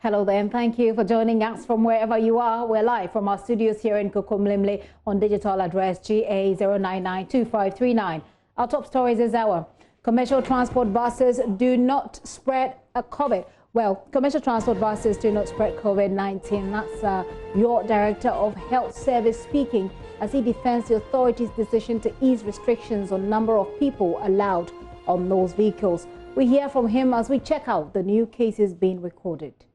Hello there, and thank you for joining us from wherever you are. We're live from our studios here in Kokomlimle on digital address GA0992539. Our top stories this hour. Commercial transport buses do not spread COVID. Well, commercial transport buses do not spread COVID-19. That's your Director of Health Service speaking as he defends the authorities' decision to ease restrictions on number of people allowed on those vehicles. We hear from him as we check out the new cases being recorded.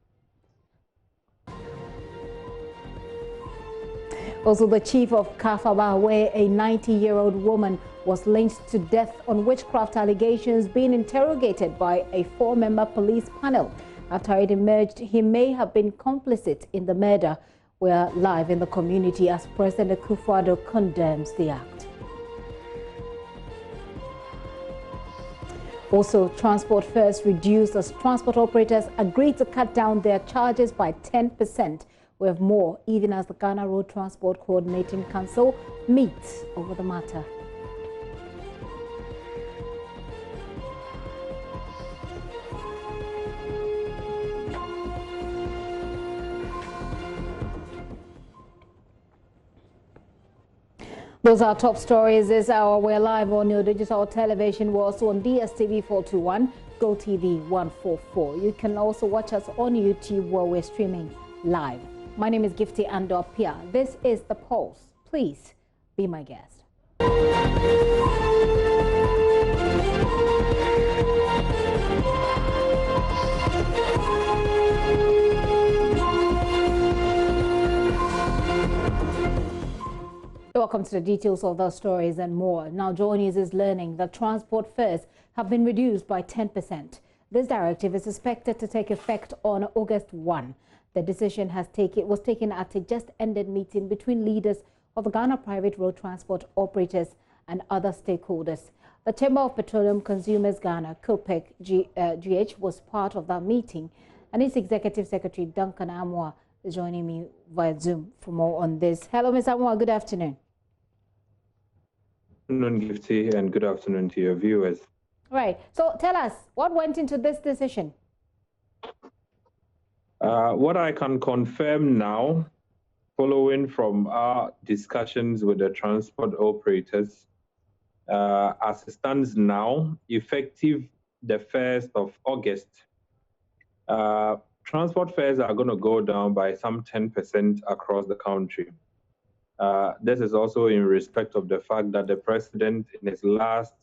Also, the chief of Kafaba, where a 90-year-old woman was lynched to death on witchcraft allegations, being interrogated by a 4-member police panel. After it emerged he may have been complicit in the murder. We're live in the community as President Akufo-Addo condemns the act. Also, transport fares reduced as transport operators agreed to cut down their charges by 10%. We have more, even as the Ghana Road Transport Coordinating Council meets over the matter. Those are our top stories this hour. We're live on your digital television. We're also on DSTV 421, GoTV 144. You can also watch us on YouTube where we're streaming live. My name is Gifty Andopia. This is The Pulse. Please be my guest. Welcome to the details of those stories and more. Now, JoyNews is learning that transport fares have been reduced by 10%. This directive is expected to take effect on August 1. The decision was taken at a just-ended meeting between leaders of the Ghana Private Road Transport Operators and other stakeholders. The Chamber of Petroleum Consumers Ghana, COPEC GH, was part of that meeting, and its Executive Secretary, Duncan Amoah, is joining me via Zoom for more on this. Hello, Ms. Amoah. Good afternoon. Good afternoon, Gifty, and good afternoon to your viewers. Right. So tell us, what went into this decision? What I can confirm now, following from our discussions with the transport operators, as it stands now, effective the 1st of August, transport fares are going to go down by some 10% across the country. This is also in respect of the fact that the president, in his last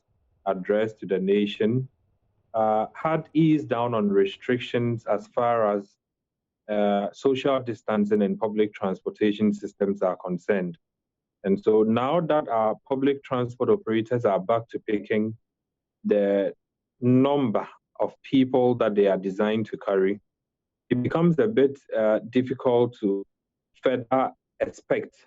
address to the nation, had eased down on restrictions as far as social distancing and public transportation systems are concerned. And so now that our public transport operators are back to picking the number of people that they are designed to carry, it becomes a bit difficult to further expect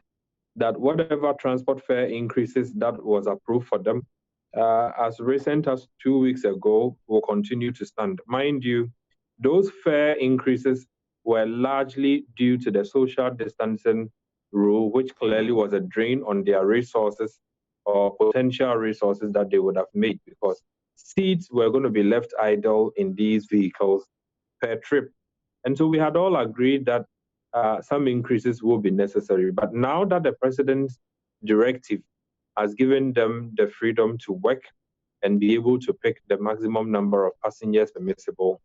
that whatever transport fare increases that was approved for them as recent as 2 weeks ago will continue to stand. Mind you, those fare increases were largely due to the social distancing rule, which clearly was a drain on their resources or potential resources that they would have made, because seats were going to be left idle in these vehicles per trip. And so we had all agreed that some increases will be necessary. But now that the president's directive has given them the freedom to work and be able to pick the maximum number of passengers permissible,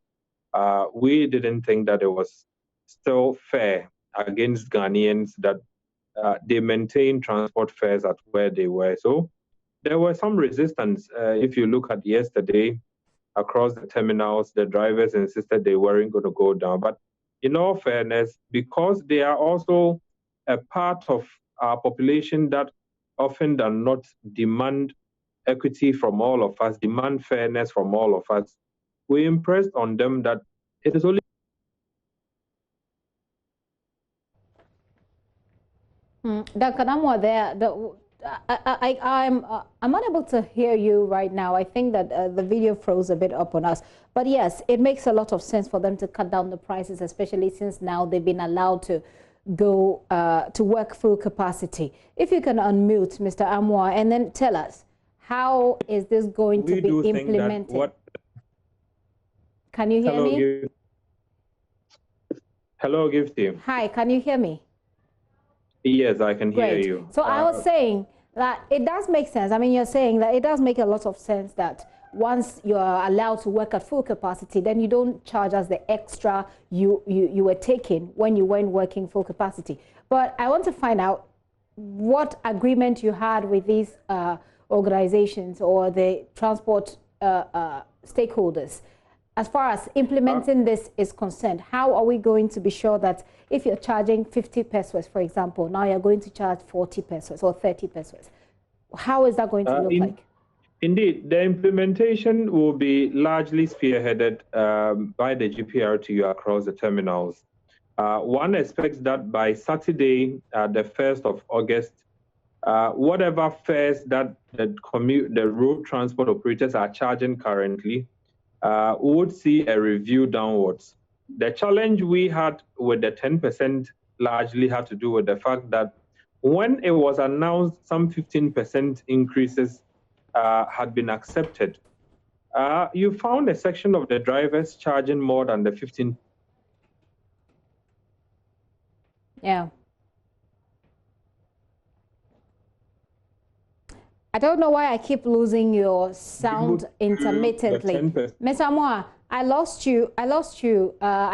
we didn't think that it was still fair against Ghanaians that they maintain transport fares at where they were. So there was some resistance. If you look at yesterday, across the terminals, the drivers insisted they weren't going to go down. But in all fairness, because they are also a part of our population that often than not demand equity from all of us, demand fairness from all of us, we impressed on them that it is only Duncan Amoah there. I'm unable to hear you right now. I think that the video froze a bit up on us. But yes, it makes a lot of sense for them to cut down the prices, especially since now they've been allowed to go to work full capacity. If you can unmute, Mr. Amoah, and then tell us, how is this going to be implemented? Can you hear me? Hello, Gifty. Hi, can you hear me? Yes, I can hear Great. you. So I was saying that it does make sense. I mean, you're saying that it does make a lot of sense that once you are allowed to work at full capacity, then you don't charge us the extra you were taking when you weren't working full capacity. But I want to find out what agreement you had with these organizations or the transport stakeholders. As far as implementing this is concerned, how are we going to be sure that if you're charging 50 pesos, for example, now you're going to charge 40 pesos or 30 pesos? How is that going to look like? Indeed, the implementation will be largely spearheaded by the GPRTU across the terminals. One expects that by Saturday, the 1st of August, whatever fares that the road transport operators are charging currently, would see a review downwards. The challenge we had with the 10% largely had to do with the fact that when it was announced some 15% increases had been accepted, you found a section of the drivers charging more than the 15%. Yeah. I don't know why I keep losing your sound intermittently. Mr. Amoa, I lost you. I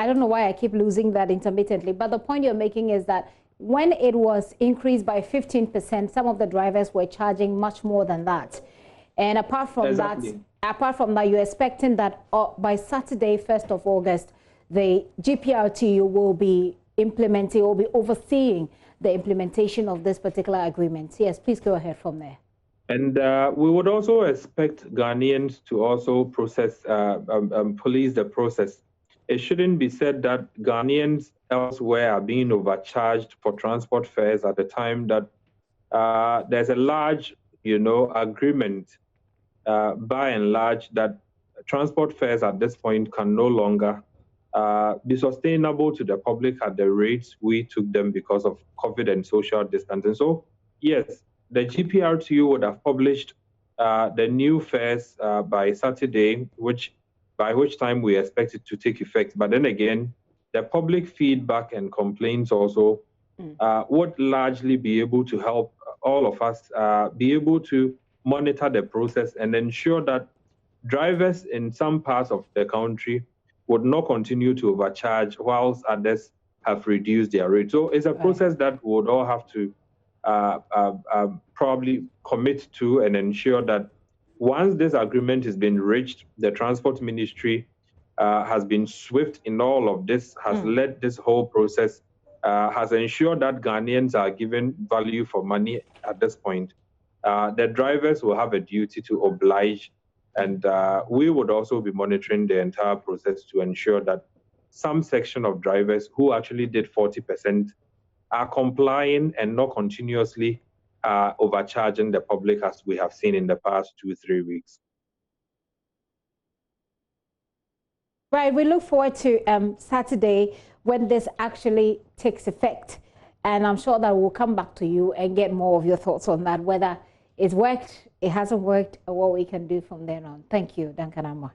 don't know why I keep losing that intermittently. But the point you're making is that when it was increased by 15%, some of the drivers were charging much more than that. And apart from that, you're expecting that by Saturday, 1st of August, the GPRTU will be implementing, will be overseeing the implementation of this particular agreement. Yes, please go ahead from there. And we would also expect Ghanaians to also police the process. It shouldn't be said that Ghanaians elsewhere are being overcharged for transport fares at the time that there's a large, agreement by and large that transport fares at this point can no longer be sustainable to the public at the rates we took them because of COVID and social distancing. So, yes, the GPRTU would have published the new fares by Saturday, by which time we expect it to take effect. But then again, the public feedback and complaints also would largely be able to help all of us be able to monitor the process and ensure that drivers in some parts of the country would not continue to overcharge whilst others have reduced their rate. So it's a process that we would all have to probably commit to and ensure that once this agreement has been reached, the Transport Ministry has been swift in all of this, has led this whole process, has ensured that Ghanaians are given value for money at this point. The drivers will have a duty to oblige, and we would also be monitoring the entire process to ensure that some section of drivers who actually did 40% are complying and not continuously overcharging the public as we have seen in the past 2-3 weeks. Right, we look forward to Saturday when this actually takes effect. And I'm sure that we'll come back to you and get more of your thoughts on that, whether it's worked, it hasn't worked, or what we can do from then on. Thank you, Duncan Amoa.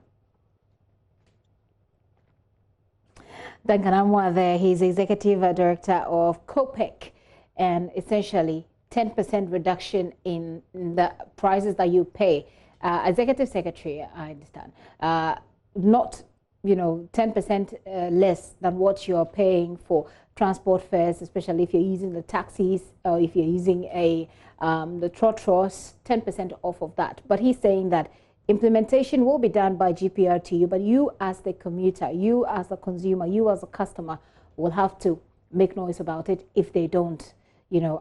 Duncan Amoa there, he's Executive Director of COPEC, and essentially 10% reduction in the prices that you pay. Executive Secretary, I understand, not 10% less than what you're paying for transport fares, especially if you're using the taxis or if you're using the trotros, 10% off of that. But he's saying that implementation will be done by GPRTU, but you as the commuter, you as the consumer, you as a customer will have to make noise about it if they don't,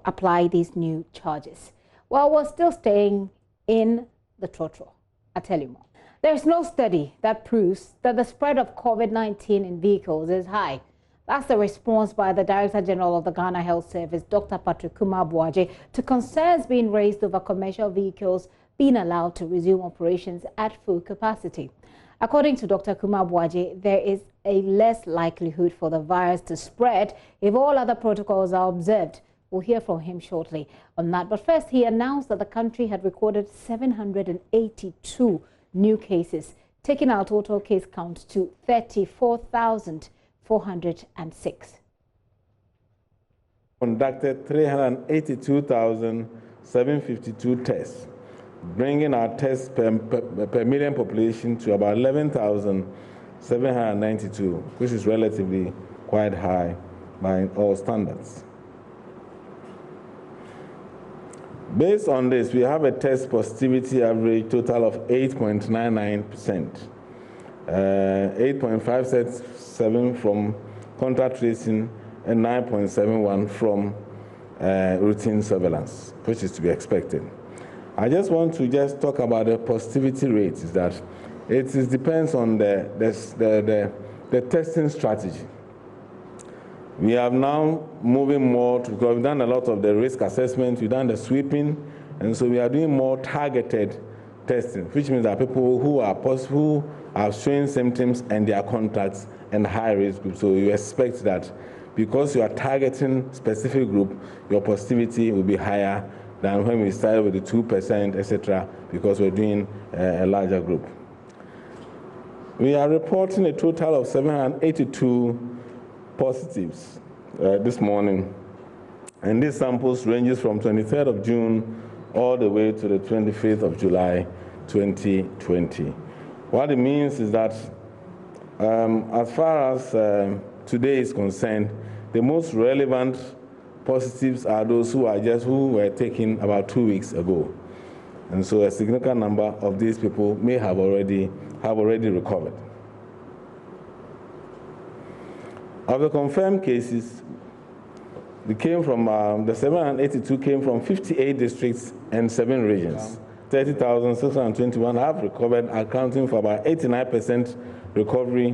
apply these new charges. Well, we're still staying in the trotro. I'll tell you more. There's no study that proves that the spread of COVID-19 in vehicles is high. That's the response by the Director General of the Ghana Health Service, Dr. Patrick Kumar-Boaje, to concerns being raised over commercial vehicles being allowed to resume operations at full capacity. According to Dr. Kumar-Boaje, there is a less likelihood for the virus to spread if all other protocols are observed. We'll hear from him shortly on that. But first, he announced that the country had recorded 782 new cases, taking our total case count to 34,406. conducted 382,752 tests, bringing our tests per million population to about 11,792, which is relatively quite high by all standards. Based on this, we have a test positivity average total of 8.99%, 8.57 from contact tracing, and 9.71 from routine surveillance, which is to be expected. I just want to talk about the positivity rate. Is that it depends on the testing strategy. We are now moving more to, because we've done a lot of the risk assessment, we've done the sweeping, and so we are doing more targeted testing, which means that people who are showing symptoms and their contacts and high risk groups. So you expect that because you are targeting specific group, your positivity will be higher than when we started with the 2%, etc., because we're doing a larger group. We are reporting a total of 782 positives this morning, and these samples ranges from 23rd of June all the way to the 25th of July 2020. What it means is that as far as today is concerned, the most relevant positives are those who were taken about 2 weeks ago, and so a significant number of these people may have already recovered. Of the confirmed cases, they came from the 782 came from 58 districts and 7 regions. 30,621 have recovered, accounting for about 89% recovery,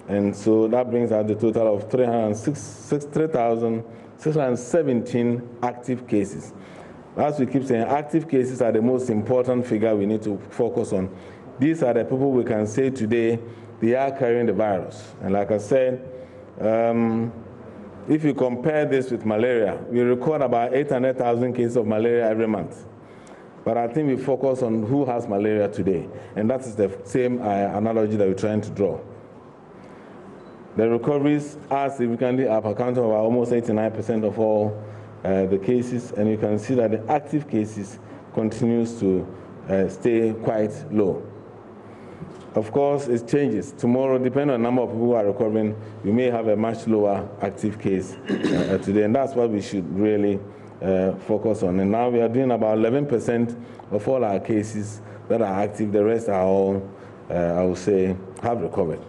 and so that brings out the total of 3,617 active cases. As we keep saying, active cases are the most important figure we need to focus on. These are the people we can say today they are carrying the virus. And like I said, if you compare this with malaria, we record about 800,000 cases of malaria every month. But I think we focus on who has malaria today, and that is the same analogy that we're trying to draw. The recoveries are significantly up, accounting for almost 89% of all the cases, and you can see that the active cases continues to stay quite low. Of course, it changes. Tomorrow, depending on the number of people who are recovering, we may have a much lower active case today, and that's what we should really focus on. And now we are doing about 11% of all our cases that are active. The rest are all, I would say, have recovered.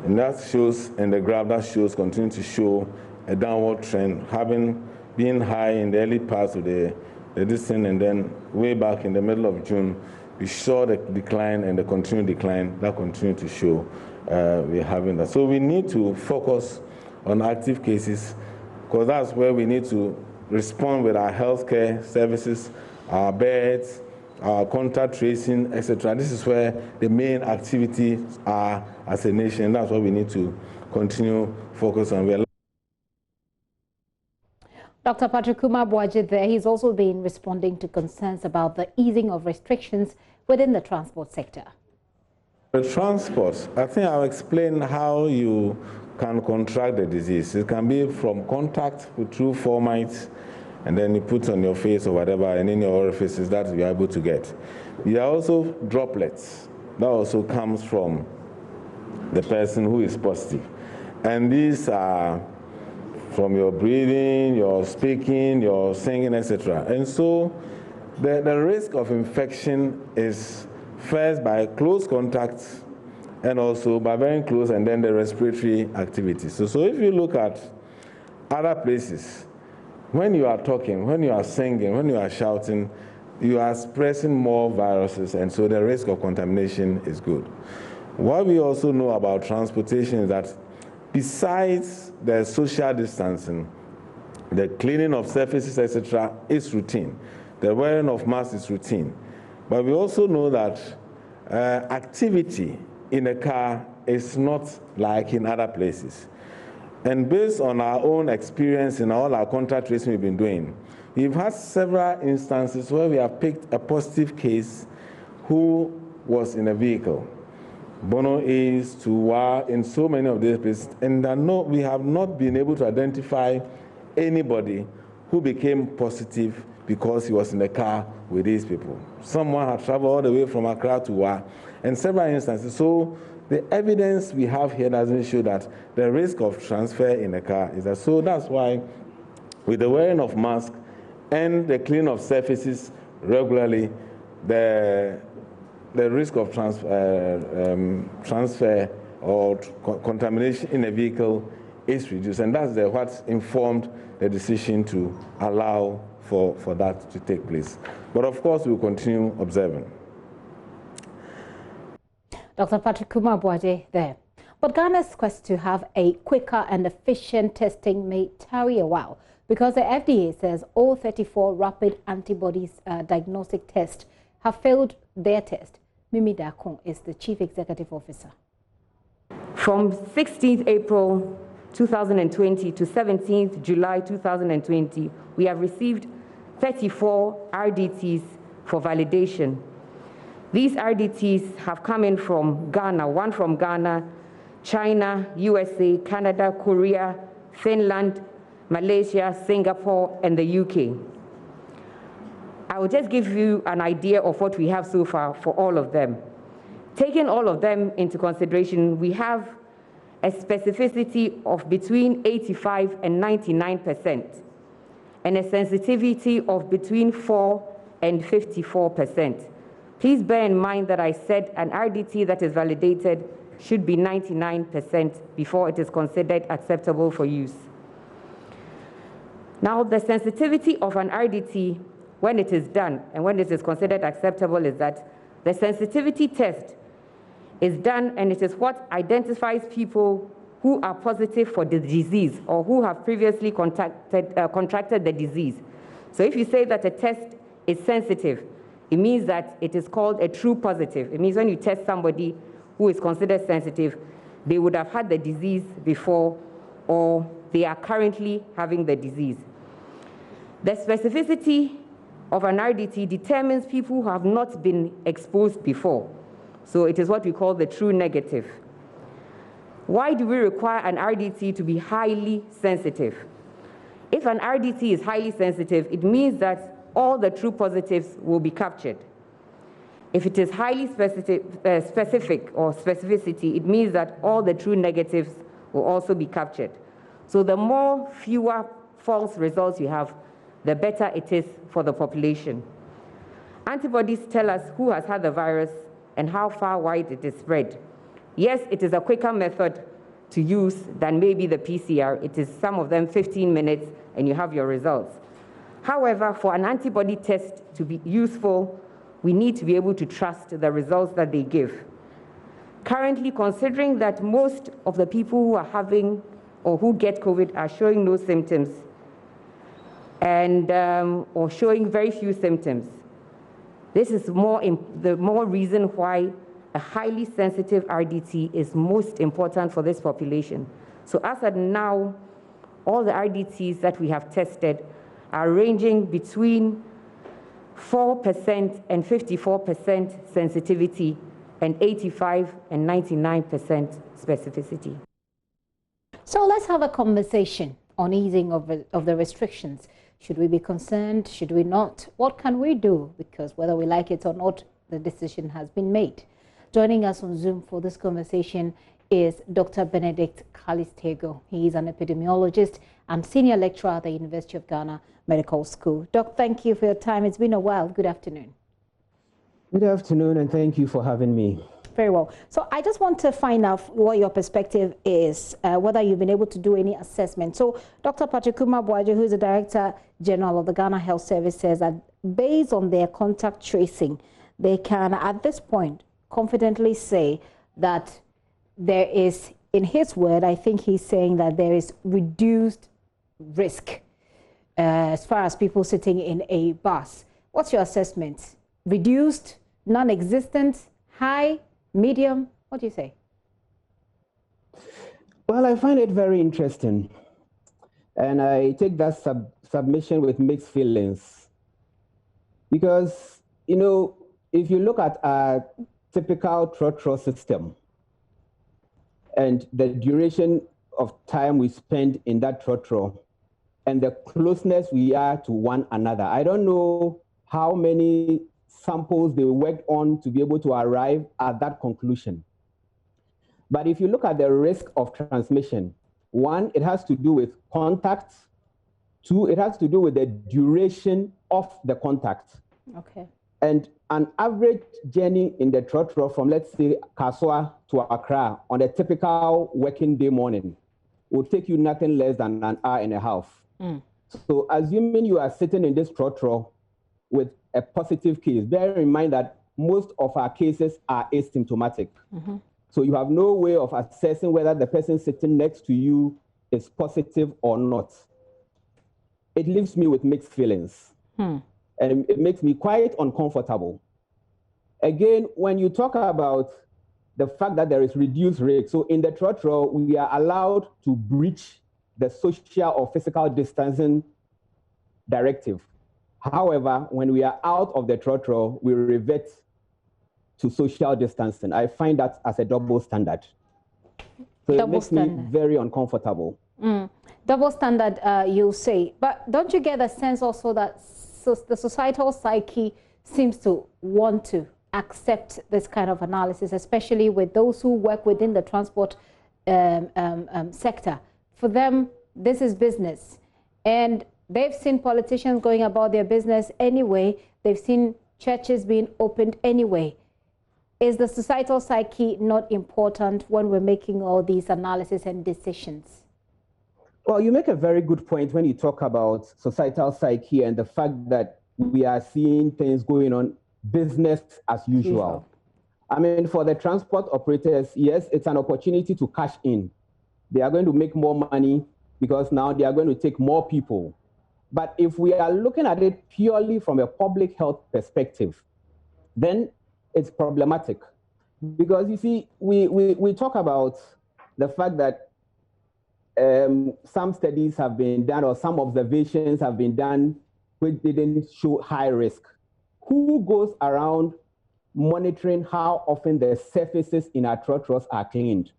And that shows in the graph, continue to show a downward trend, having been high in the early parts of the distance, and then way back in the middle of June, we saw the decline and the continued decline that continued to show we're having that. So we need to focus on active cases, because that's where we need to respond with our healthcare services, our beds, our contact tracing, etc. This is where the main activities are as a nation. That's what we need to continue focus on. Dr. Patrick Kumar Boajit there. He's also been responding to concerns about the easing of restrictions within the transport sector. The transport, I think I'll explain how you can contract the disease. It can be from contact through fomites, and then you put on your face or whatever, and in your orifices that you're able to get. There are also droplets that also comes from the person who is positive. And these are from your breathing, your speaking, your singing, etc. And so the risk of infection is first by close contact, and also by very close, and then the respiratory activity. So if you look at other places, when you are talking, when you are singing, when you are shouting, you are expressing more viruses, and so the risk of contamination is good. What we also know about transportation is that besides the social distancing, the cleaning of surfaces, etc., is routine. The wearing of masks is routine. But we also know that activity in a car is not like in other places. And based on our own experience in all our contact tracing we've been doing, we've had several instances where we have picked a positive case who was in a vehicle. Bono is to Wa in so many of these places, and we have not been able to identify anybody who became positive because he was in the car with these people. Someone had traveled all the way from Accra to Wa, and several instances. So the evidence we have here doesn't show that the risk of transfer in the car is that. So that's why, with the wearing of masks and the cleaning of surfaces regularly, the risk of transfer or contamination in a vehicle is reduced, and that's what informed the decision to allow for that to take place. But of course, we'll continue observing. Dr. Patrick Kumar-Boaje there. But Ghana's quest to have a quicker and efficient testing may tarry a while because the FDA says all 34 rapid antibodies diagnostic tests have failed their test. Mimi Dakon is the Chief Executive Officer. From 16th April 2020 to 17th July 2020, we have received 34 RDTs for validation. These RDTs have come in from Ghana, one from Ghana, China, USA, Canada, Korea, Finland, Malaysia, Singapore, and the UK. I will just give you an idea of what we have so far for all of them. Taking all of them into consideration, we have a specificity of between 85 and 99%, and a sensitivity of between 4 and 54%. Please bear in mind that I said an RDT that is validated should be 99% before it is considered acceptable for use. Now, the sensitivity of an RDT when it is done and when it is considered acceptable is that the sensitivity test is done, and it is what identifies people who are positive for the disease or who have previously contracted the disease. So if you say that a test is sensitive, it means that it is called a true positive. It means when you test somebody who is considered sensitive, they would have had the disease before or they are currently having the disease. The specificity of an RDT determines people who have not been exposed before. So it is what we call the true negative. Why do we require an RDT to be highly sensitive? If an RDT is highly sensitive, it means that all the true positives will be captured. If it is highly specific or specificity, it means that all the true negatives will also be captured. So the fewer false results you have, the better it is for the population. Antibodies tell us who has had the virus and how far wide it is spread. Yes, it is a quicker method to use than maybe the PCR. It is some of them 15 minutes and you have your results. However, for an antibody test to be useful, we need to be able to trust the results that they give. Currently, considering that most of the people who are having or who get COVID are showing no symptoms and or showing very few symptoms, this is the more reason why a highly sensitive RDT is most important for this population. So as of now, all the RDTs that we have tested are ranging between 4% and 54% sensitivity and 85 and 99% specificity. So let's have a conversation on easing of the restrictions. Should we be concerned? Should we not? What can we do? Because whether we like it or not, the decision has been made. Joining us on Zoom for this conversation is Dr. Benedict Calistego. He is an epidemiologist and senior lecturer at the University of Ghana Medical School. Doc, thank you for your time. It's been a while. Good afternoon. Good afternoon, and thank you for having me. Very well. So I just want to find out what your perspective is, whether you've been able to do any assessment. So Dr. Patrick Kumar-Boaje, who is the Director General of the Ghana Health Service, says that based on their contact tracing, they can, at this point, confidently say that there is, in his word, I think he's saying that there is reduced risk as far as people sitting in a bus. What's your assessment? Reduced, non-existent, high, medium? What do you say? Well, I find it very interesting. And I take that submission with mixed feelings. Because, you know, if you look at our typical trotro system, and the duration of time we spend in that trotro and the closeness we are to one another. I don't know how many samples they worked on to be able to arrive at that conclusion. But if you look at the risk of transmission, one, it has to do with contact. Two, it has to do with the duration of the contact. Okay. And an average journey in the trotro from, let's say, Kaswa to Accra on a typical working day morning will take you nothing less than an hour and a half. So assuming you are sitting in this trotro with a positive case, bear in mind that most of our cases are asymptomatic. So you have no way of assessing whether the person sitting next to you is positive or not. It leaves me with mixed feelings. And it makes me quite uncomfortable. Again, when you talk about the fact that there is reduced rate, so in the trotro, we are allowed to breach the social or physical distancing directive. However, when we are out of the trotro, we revert to social distancing. I find that as a double standard. So it makes me very uncomfortable. Double standard, you say. But don't you get a sense also that the societal psyche seems to want to accept this kind of analysis, especially with those who work within the transport sector? For them, this is business. And they've seen politicians going about their business anyway. They've seen churches being opened anyway. Is the societal psyche not important when we're making all these analyses and decisions? Well, you make a very good point when you talk about societal psyche and the fact that we are seeing things going on business as usual. I mean, for the transport operators, yes, it's an opportunity to cash in. They are going to make more money because now they are going to take more people. But if we are looking at it purely from a public health perspective, then it's problematic. Because you see, we talk about the fact that some studies have been done or some observations have been done which didn't show high risk. Who goes around monitoring how often the surfaces in our trotros are cleaned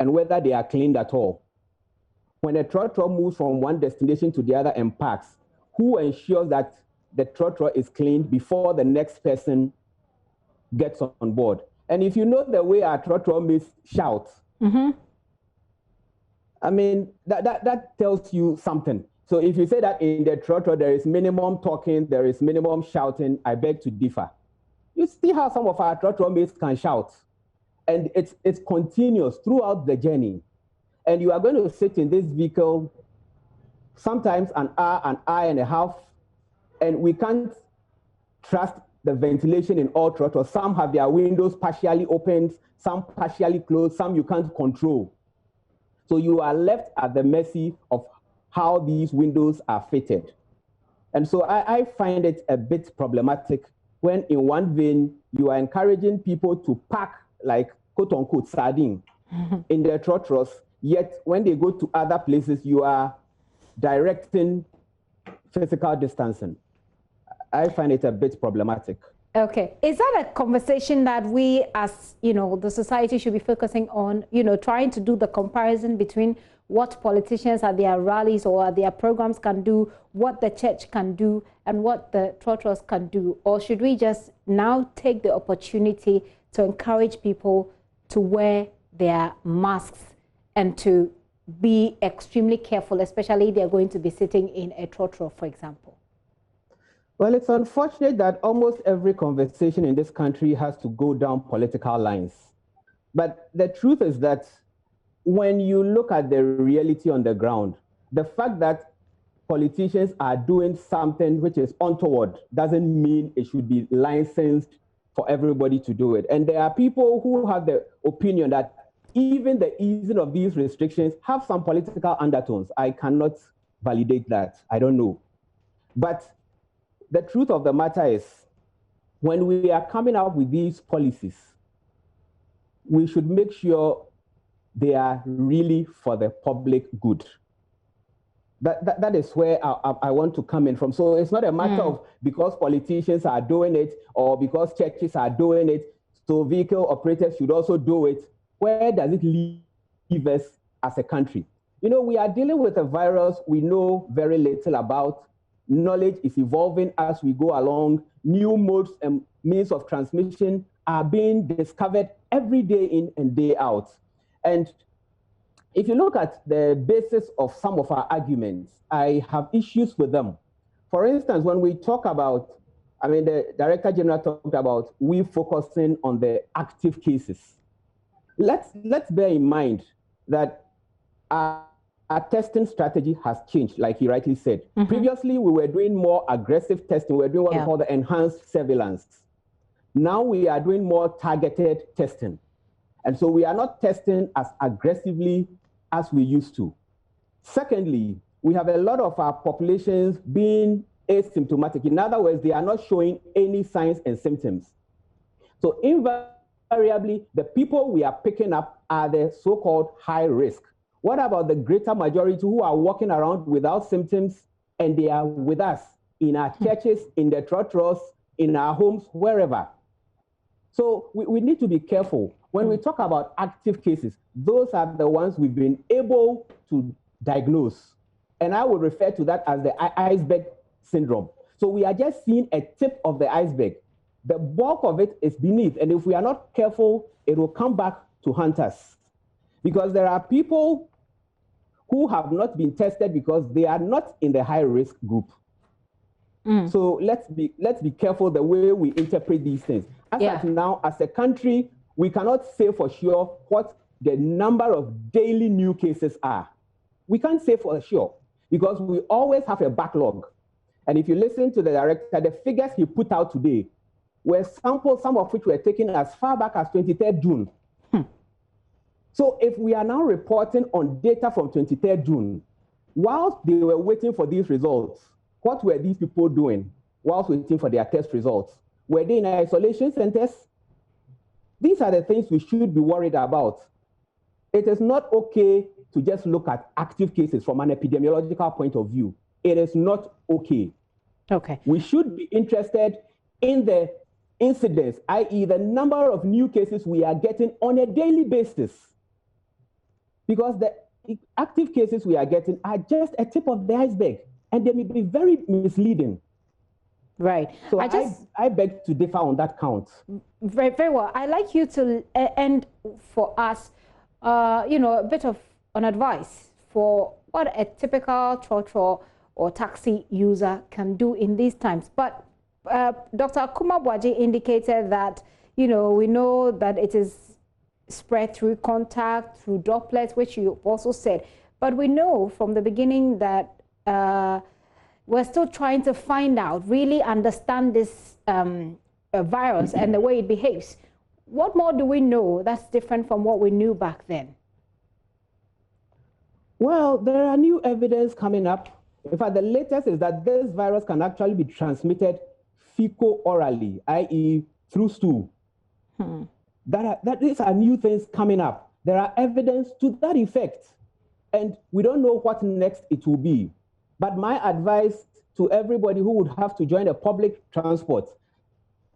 and whether they are cleaned at all? When a trotro moves from one destination to the other and parks, who ensures that the trotro is cleaned before the next person gets on board? And if you know the way our trotro mates shout, I mean, that tells you something. So if you say that in the trotro there is minimum talking, there is minimum shouting, I beg to differ. You see how some of our trotro mates can shout. And it's continuous throughout the journey. And you are going to sit in this vehicle sometimes an hour and a half, and we can't trust the ventilation in all trotters. Some have their windows partially opened, some partially closed, some you can't control. So you are left at the mercy of how these windows are fitted. And so I find it a bit problematic when in one vein you are encouraging people to pack like quote unquote sardine in their trotters, yet when they go to other places, you are directing physical distancing. I find it a bit problematic. Okay. Is that a conversation that we as, the society should be focusing on, trying to do the comparison between what politicians at their rallies or at their programs can do, what the church can do, and what the trotters can do? Or should we just now take the opportunity to encourage people to wear their masks and to be extremely careful, especially if they're going to be sitting in a trotro, for example? Well, it's unfortunate that almost every conversation in this country has to go down political lines. But the truth is that when you look at the reality on the ground, the fact that politicians are doing something which is untoward doesn't mean it should be licensed for everybody to do it. And there are people who have the opinion that even the easing of these restrictions have some political undertones. I cannot validate that. I don't know. But the truth of the matter is, when we are coming up with these policies, we should make sure they are really for the public good. That is where I want to come in from. So it's not a matter of because politicians are doing it or because churches are doing it, so vehicle operators should also do it. Where does it leave us as a country. You know, we are dealing with a virus we know very little about. Knowledge is evolving as we go along. New modes and means of transmission are being discovered every day in and day out. And if you look at the basis of some of our arguments, I have issues with them. For instance, when we talk about, the Director General talked about we focusing on the active cases. Let's bear in mind that our testing strategy has changed, like he rightly said. Previously, we were doing more aggressive testing. We were doing what we call the enhanced surveillance. Now we are doing more targeted testing. And so we are not testing as aggressively as we used to. Secondly, we have a lot of our populations being asymptomatic. In other words, they are not showing any signs and symptoms. So invariably, the people we are picking up are the so-called high risk. What about the greater majority who are walking around without symptoms and they are with us in our churches, in the trotros, in our homes, wherever? So we need to be careful. When we talk about active cases, those are the ones we've been able to diagnose. And I would refer to that as the iceberg syndrome. So we are just seeing a tip of the iceberg. The bulk of it is beneath. And if we are not careful, it will come back to haunt us. Because there are people who have not been tested because they are not in the high risk group. So let's be careful the way we interpret these things. As of now, as a country, we cannot say for sure what the number of daily new cases are. We can't say for sure because we always have a backlog. And if you listen to the director, the figures he put out today were samples, some of which were taken as far back as 23rd June. So if we are now reporting on data from 23rd June, whilst they were waiting for these results, what were these people doing whilst waiting for their test results? Were they in isolation centers? These are the things we should be worried about. It is not okay to just look at active cases from an epidemiological point of view. It is not okay. Okay. We should be interested in the incidence, i.e. the number of new cases we are getting on a daily basis. Because the active cases we are getting are just a tip of the iceberg, and they may be very misleading. Right. So I beg to differ on that count. Very, very well. I'd like you to end for us, a bit of an advice for what a typical trotro or taxi user can do in these times. But Dr. Kumabwaji indicated that, we know that it is spread through contact, through droplets, which you also said. But we know from the beginning that we're still trying to find out, really understand this virus and the way it behaves. What more do we know that's different from what we knew back then? Well, there are new evidence coming up. In fact, the latest is that this virus can actually be transmitted fecal-orally, i.e. through stool. These are new things coming up. There are evidence to that effect. And we don't know what next it will be. But my advice to everybody who would have to join a public transport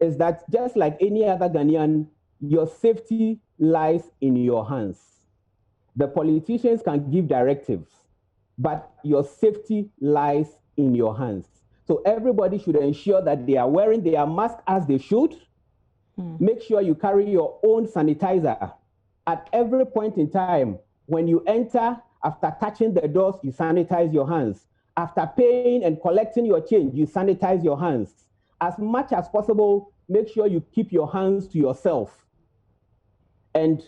is that just like any other Ghanaian, your safety lies in your hands. The politicians can give directives, but your safety lies in your hands. So everybody should ensure that they are wearing their mask as they should. Make sure you carry your own sanitizer at every point in time. When you enter, after touching the doors, you sanitize your hands. After paying and collecting your change, you sanitize your hands. As much as possible, make sure you keep your hands to yourself and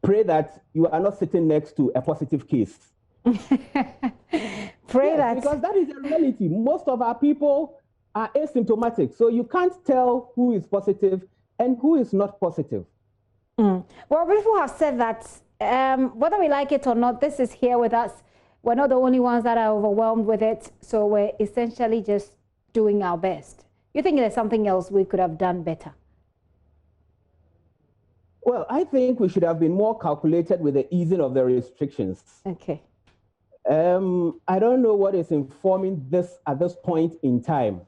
pray that you are not sitting next to a positive case. Pray that. Because that is the reality. Most of our people are asymptomatic. So you can't tell who is positive and who is not positive. Well, people have said that whether we like it or not, this is here with us. We're not the only ones that are overwhelmed with it. So we're essentially just doing our best. You think there's something else we could have done better? Well, I think we should have been more calculated with the easing of the restrictions. Okay. I don't know what is informing this at this point in time,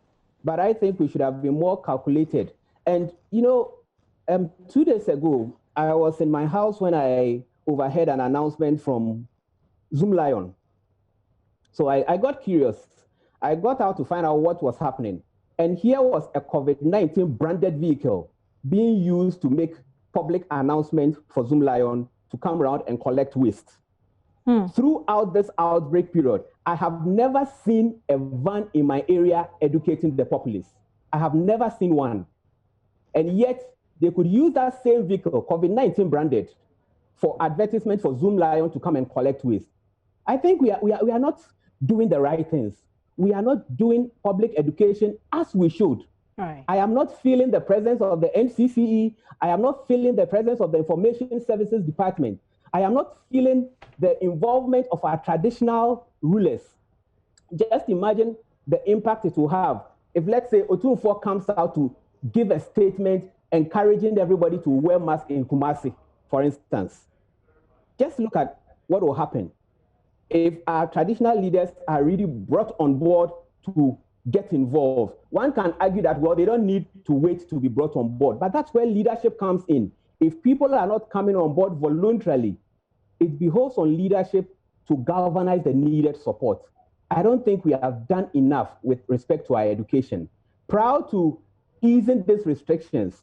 but I think we should have been more calculated. And, 2 days ago, I was in my house when I overheard an announcement from Zoom Lion. So I got curious. I got out to find out what was happening. And here was a COVID-19 branded vehicle being used to make public announcements for Zoom Lion to come around and collect waste. Throughout this outbreak period, I have never seen a van in my area educating the populace. I have never seen one. And yet, they could use that same vehicle, COVID-19 branded, for advertisement for Zoom Lion to come and collect waste. I think we are not doing the right things. We are not doing public education as we should. Right. I am not feeling the presence of the NCCE. I am not feeling the presence of the Information Services Department. I am not feeling the involvement of our traditional rulers. Just imagine the impact it will have if, let's say, Otunfor comes out to give a statement encouraging everybody to wear masks in Kumasi, for instance. Just look at what will happen if our traditional leaders are really brought on board to get involved. One can argue that, well, they don't need to wait to be brought on board, but that's where leadership comes in. If people are not coming on board voluntarily, it behoves on leadership to galvanize the needed support. I don't think we have done enough with respect to our education. Prior to easing these restrictions,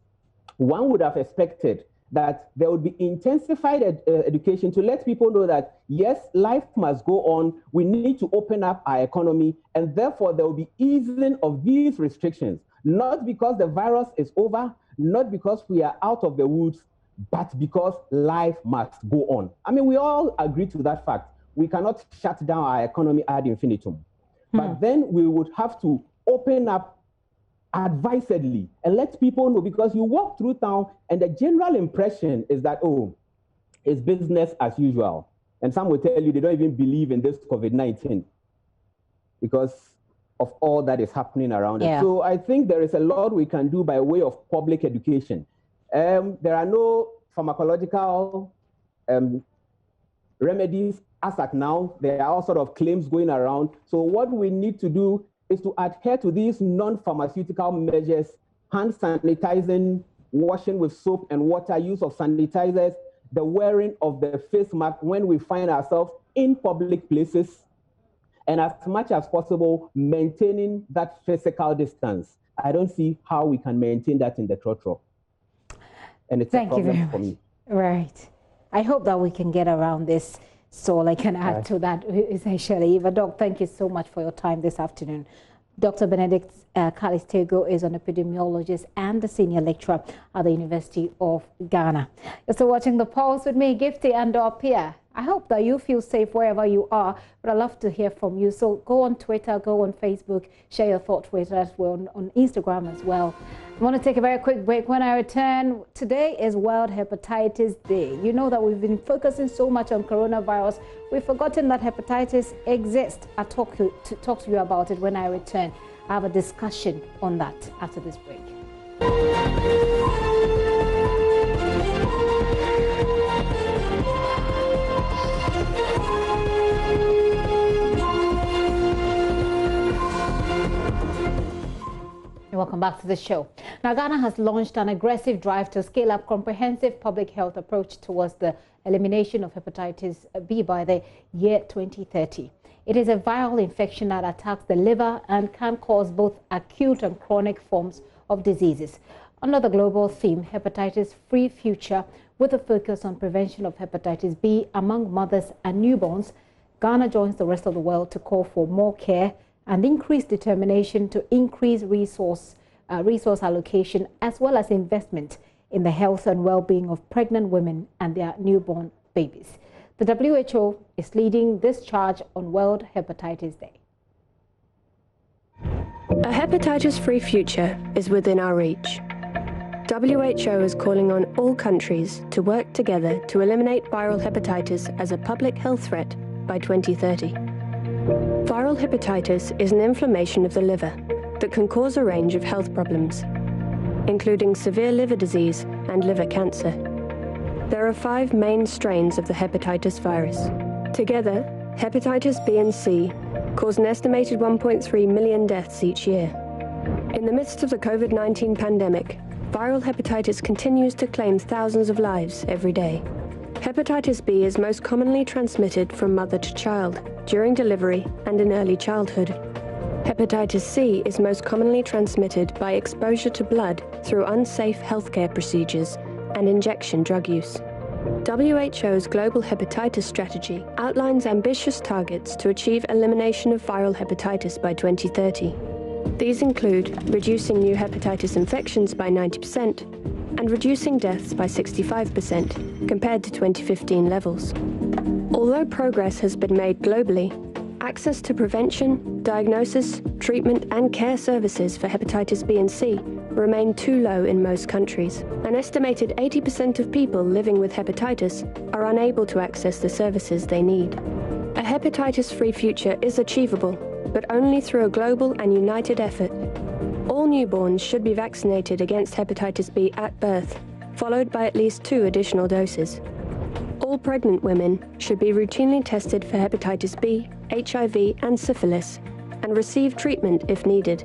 one would have expected that there would be intensified education to let people know that, yes, life must go on. We need to open up our economy, and therefore there will be easing of these restrictions, not because the virus is over, not because we are out of the woods, but because life must go on. I mean, we all agree to that fact. We cannot shut down our economy ad infinitum. But then we would have to open up advisedly and let people know, because you walk through town and the general impression is that, oh, it's business as usual. And some will tell you they don't even believe in this COVID-19 because of all that is happening around it. So I think there is a lot we can do by way of public education. There are no pharmacological remedies as at now. There are all sort of claims going around. So what we need to do is to adhere to these non-pharmaceutical measures: hand sanitizing, washing with soap and water, use of sanitizers, the wearing of the face mask when we find ourselves in public places, and as much as possible, maintaining that physical distance. I don't see how we can maintain that in the trotro. And it's a problem for me. Right. I hope that we can get around this. So I can add to that essentially. But Doc, thank you so much for your time this afternoon. Dr. Benedict Kalistego is an epidemiologist and a senior lecturer at the University of Ghana. You're still watching The Pulse with me, Gifty, and Pia. I hope that you feel safe wherever you are, but I'd love to hear from you. So go on Twitter, go on Facebook, share your thoughts with us. We're on Instagram as well. I want to take a very quick break. When I return, today is World Hepatitis Day. You know that we've been focusing so much on coronavirus. We've forgotten that hepatitis exists. I'll talk to you about it when I return. I have a discussion on that after this break. Welcome back to the show. Now, Ghana has launched an aggressive drive to scale up comprehensive public health approach towards the elimination of hepatitis B by the year 2030. It is a viral infection that attacks the liver and can cause both acute and chronic forms of diseases. Under the global theme, hepatitis-free future, with a focus on prevention of hepatitis B among mothers and newborns, Ghana joins the rest of the world to call for more care and increased determination to increase resource allocation as well as investment in the health and well-being of pregnant women and their newborn babies. The WHO is leading this charge on World Hepatitis Day. A hepatitis-free future is within our reach. WHO is calling on all countries to work together to eliminate viral hepatitis as a public health threat by 2030. Viral hepatitis is an inflammation of the liver that can cause a range of health problems, including severe liver disease and liver cancer. There are 5 main strains of the hepatitis virus. Together, hepatitis B and C cause an estimated 1.3 million deaths each year. In the midst of the COVID-19 pandemic, viral hepatitis continues to claim thousands of lives every day. Hepatitis B is most commonly transmitted from mother to child, during delivery and in early childhood. Hepatitis C is most commonly transmitted by exposure to blood through unsafe healthcare procedures and injection drug use. WHO's Global Hepatitis Strategy outlines ambitious targets to achieve elimination of viral hepatitis by 2030. These include reducing new hepatitis infections by 90% and reducing deaths by 65% compared to 2015 levels. Although progress has been made globally, access to prevention, diagnosis, treatment and care services for hepatitis B and C remain too low in most countries. An estimated 80% of people living with hepatitis are unable to access the services they need. A hepatitis-free future is achievable, but only through a global and united effort. All newborns should be vaccinated against hepatitis B at birth, followed by at least 2 additional doses. All pregnant women should be routinely tested for hepatitis B, HIV and syphilis, and receive treatment if needed.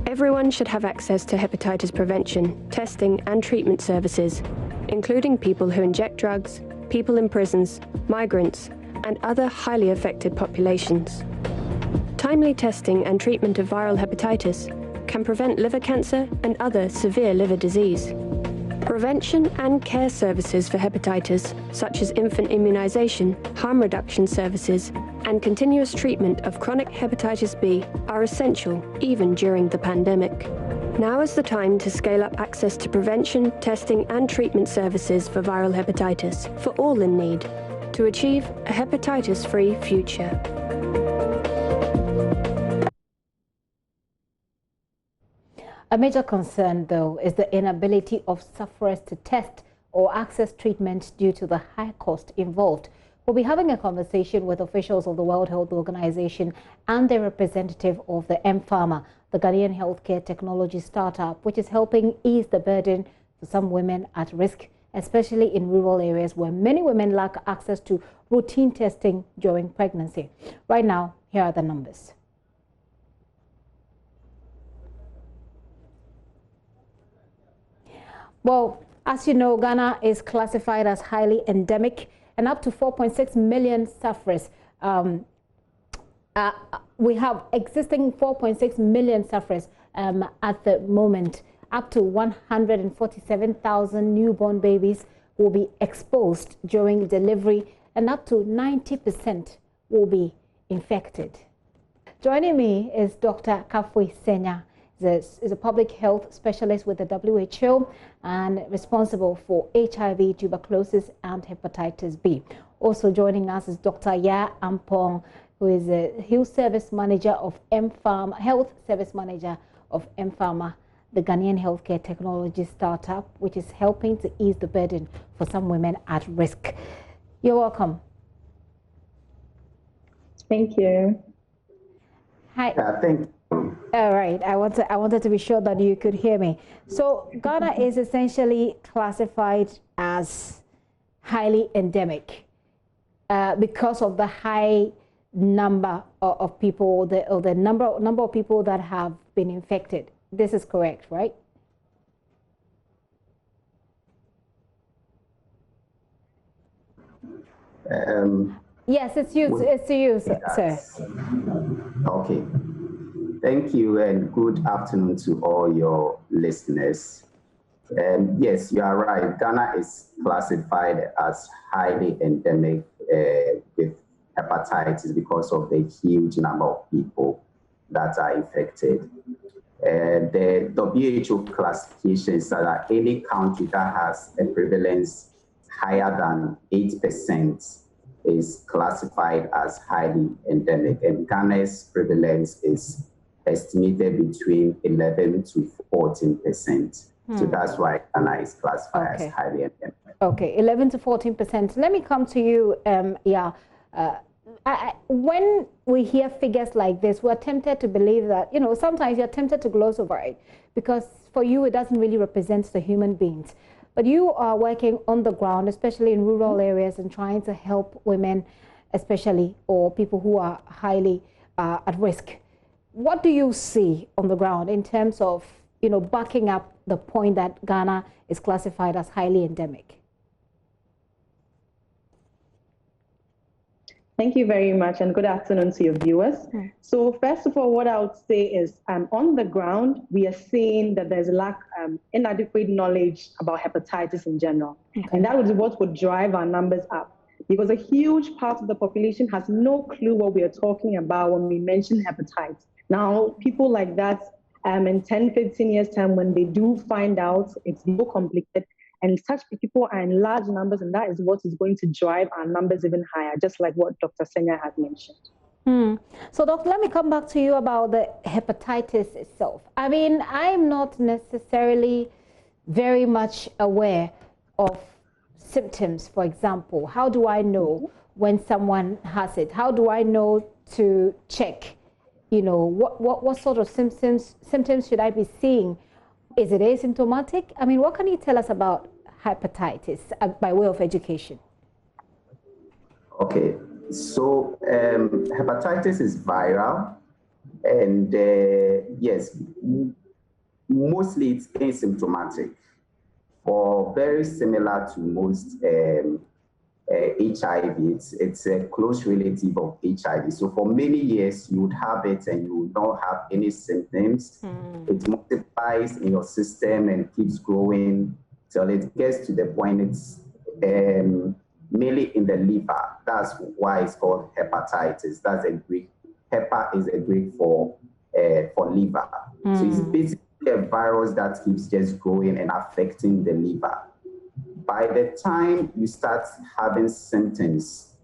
Everyone should have access to hepatitis prevention, testing and treatment services, including people who inject drugs, people in prisons, migrants, and other highly affected populations. Timely testing and treatment of viral hepatitis can prevent liver cancer and other severe liver disease. Prevention and care services for hepatitis, such as infant immunization, harm reduction services, and continuous treatment of chronic hepatitis B are essential even during the pandemic. Now is the time to scale up access to prevention, testing, and treatment services for viral hepatitis for all in need to achieve a hepatitis-free future. A major concern, though, is the inability of sufferers to test or access treatment due to the high cost involved. We'll be having a conversation with officials of the World Health Organization and their representative of the INFOR, the Ghanaian healthcare technology startup, which is helping ease the burden for some women at risk, especially in rural areas where many women lack access to routine testing during pregnancy. Right now, here are the numbers. Well, as you know, Ghana is classified as highly endemic, and up to 4.6 million sufferers. We have existing 4.6 million sufferers at the moment. Up to 147,000 newborn babies will be exposed during delivery, and up to 90% will be infected. Joining me is Dr. Kafui Senya. Is a public health specialist with the WHO and responsible for HIV, tuberculosis, and hepatitis B. Also joining us is Dr. Ya Ampong, who is a health service manager of INFOR, the Ghanaian healthcare technology startup, which is helping to ease the burden for some women at risk. You're welcome. Thank you. Hi. Thank you. All right, I wanted to be sure that you could hear me. So Ghana is essentially classified as highly endemic because of the high number of people, or the number of people that have been infected. This is correct, right? Yes, it's you. It's to you, sir. Okay. Thank you and good afternoon to all your listeners. Yes, you are right. Ghana is classified as highly endemic with hepatitis because of the huge number of people that are infected. The WHO classification says that any country that has a prevalence higher than 8% is classified as highly endemic, and Ghana's prevalence is estimated between 11 to 14%. So that's why Ghana is classified as highly endemic. Okay, 11 to 14%. Let me come to you, when we hear figures like this, we're tempted to believe that, sometimes you're tempted to gloss over it because for you it doesn't really represent the human beings. But you are working on the ground, especially in rural areas, and trying to help women, especially, or people who are highly at risk. What do you see on the ground in terms of, backing up the point that Ghana is classified as highly endemic? Thank you very much, and good afternoon to your viewers. So first of all, what I would say is on the ground, we are seeing that there's inadequate knowledge about hepatitis in general. And that is what would drive our numbers up, because a huge part of the population has no clue what we are talking about when we mention hepatitis. Now, people like that in 10, 15 years' time, when they do find out, it's more complicated. And such people are in large numbers, and that is what is going to drive our numbers even higher, just like what Dr. Senya has mentioned. So, Doctor, let me come back to you about the hepatitis itself. I mean, I'm not necessarily very much aware of symptoms, for example. How do I know when someone has it? How do I know to check? You know, what sort of symptoms should I be seeing? Is it asymptomatic? I mean, what can you tell us about hepatitis by way of education? Okay, so hepatitis is viral, and yes, mostly it's asymptomatic, or very similar to most HIV. It's a close relative of HIV. So for many years, you would have it and you would not have any symptoms. It multiplies in your system and keeps growing till it gets to the point it's mainly in the liver. That's why it's called hepatitis. That's a Greek. Hepa is a Greek for liver. So it's basically a virus that keeps just growing and affecting the liver. By the time you start having symptoms,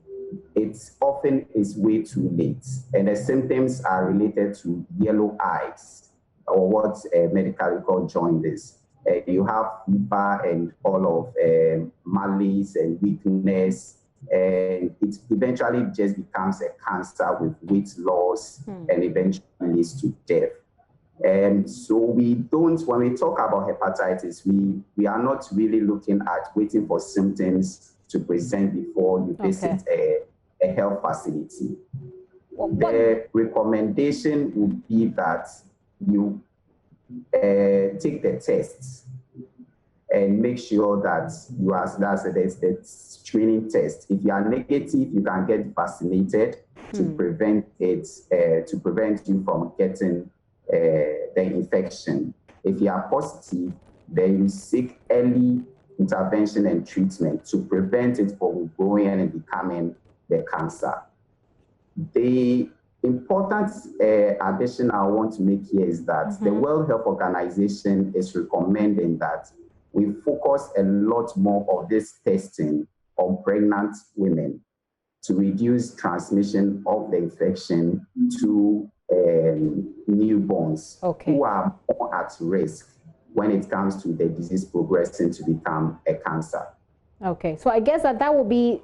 it often is way too late. And the symptoms are related to yellow eyes, or what's medically called jaundice. You have fever and all of malaise and weakness, and it eventually just becomes a cancer with weight loss and eventually leads to death. So we don't, when we talk about hepatitis, we are not really looking at waiting for symptoms to present before you visit a health facility. The recommendation would be that you take the tests and make sure that you are, that's a screening test. If you are negative, you can get vaccinated to prevent it, to prevent you from getting the infection. If you are positive, then you seek early intervention and treatment to prevent it from growing and becoming the cancer. The important addition I want to make here is that the World Health Organization is recommending that we focus a lot more of this testing on pregnant women to reduce transmission of the infection to newborns who are more at risk when it comes to the disease progressing to become a cancer. Okay, so I guess that will be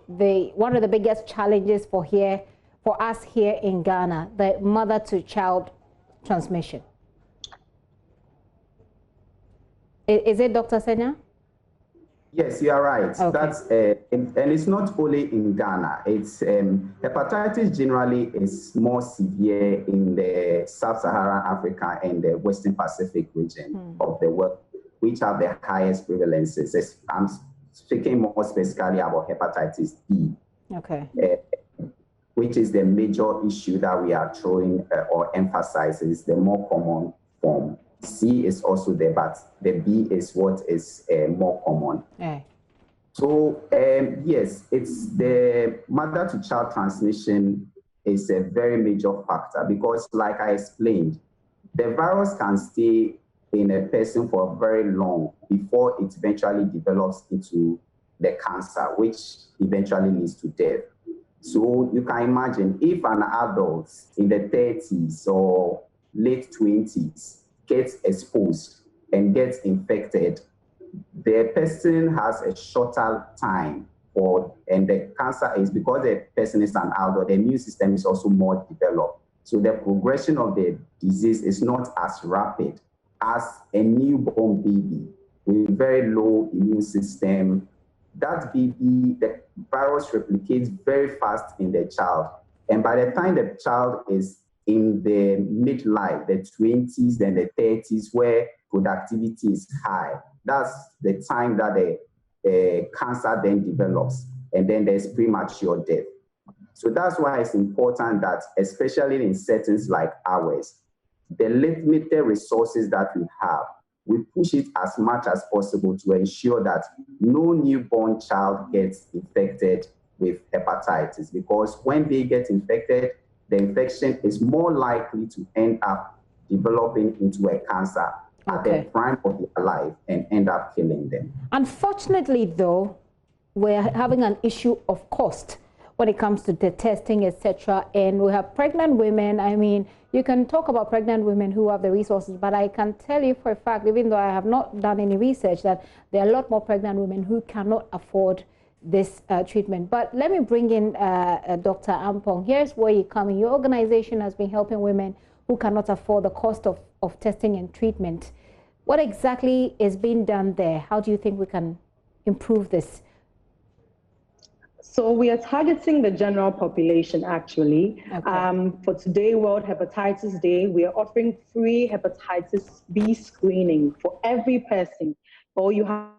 one of the biggest challenges for us here in Ghana, the mother-to-child transmission. Is it, Dr. Senya? Yes, you are right. Okay. That's and it's not only in Ghana. It's hepatitis generally is more severe in the Sub-Saharan Africa and the Western Pacific region of the world, which have the highest prevalences. I'm speaking more specifically about hepatitis B. Okay. Which is the major issue that we are throwing or emphasizing, is the more common form. C is also there, but the B is what is more common. So yes, it's the mother-to-child transmission is a very major factor because, like I explained, the virus can stay in a person for very long before it eventually develops into the cancer, which eventually leads to death. So you can imagine if an adult in the 30s or late 20s gets exposed and gets infected, the person has a shorter time and the cancer is, because the person is an adult, the immune system is also more developed. So the progression of the disease is not as rapid as a newborn baby with very low immune system. That baby, the virus replicates very fast in the child. And by the time the child is in the midlife, the 20s and the 30s, where productivity is high, that's the time that the cancer then develops, and then there's premature death. So that's why it's important that, especially in settings like ours, the limited resources that we have, we push it as much as possible to ensure that no newborn child gets infected with hepatitis, because when they get infected, the infection is more likely to end up developing into a cancer at the prime of their life and end up killing them. Unfortunately, though, we're having an issue of cost when it comes to the testing, etc. And we have pregnant women. I mean, you can talk about pregnant women who have the resources, but I can tell you for a fact, even though I have not done any research, that there are a lot more pregnant women who cannot afford this treatment. But let me bring in Dr. Ampong. Here's where you come in. Your organization has been helping women who cannot afford the cost of testing and treatment. What exactly is being done there? How do you think we can improve this? So we are targeting the general population, actually. For today, World Hepatitis Day, we are offering free hepatitis B screening for every person. All you have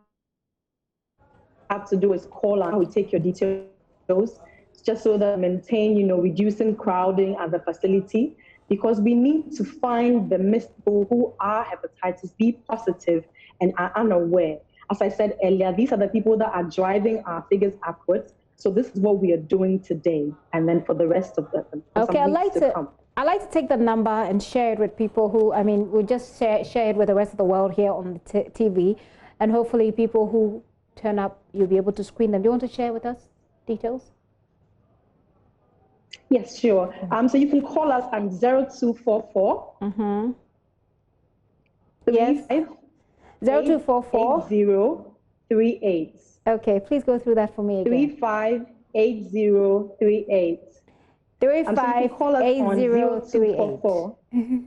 to do is call and we take your details, just so that maintain, reducing crowding at the facility, because we need to find the missed people who are hepatitis B positive and are unaware. As I said earlier, these are the people that are driving our figures upwards. So this is what we are doing today, and then for the rest of the I'd like to take the number and share it with people who, I mean, we'll just share it with the rest of the world here on the TV, and hopefully people who turn up, you'll be able to screen them. Do you want to share with us details? Yes, sure. So you can call us at 0244 yes. 0244 8038. Okay, please go through that for me again. 358038. 358038.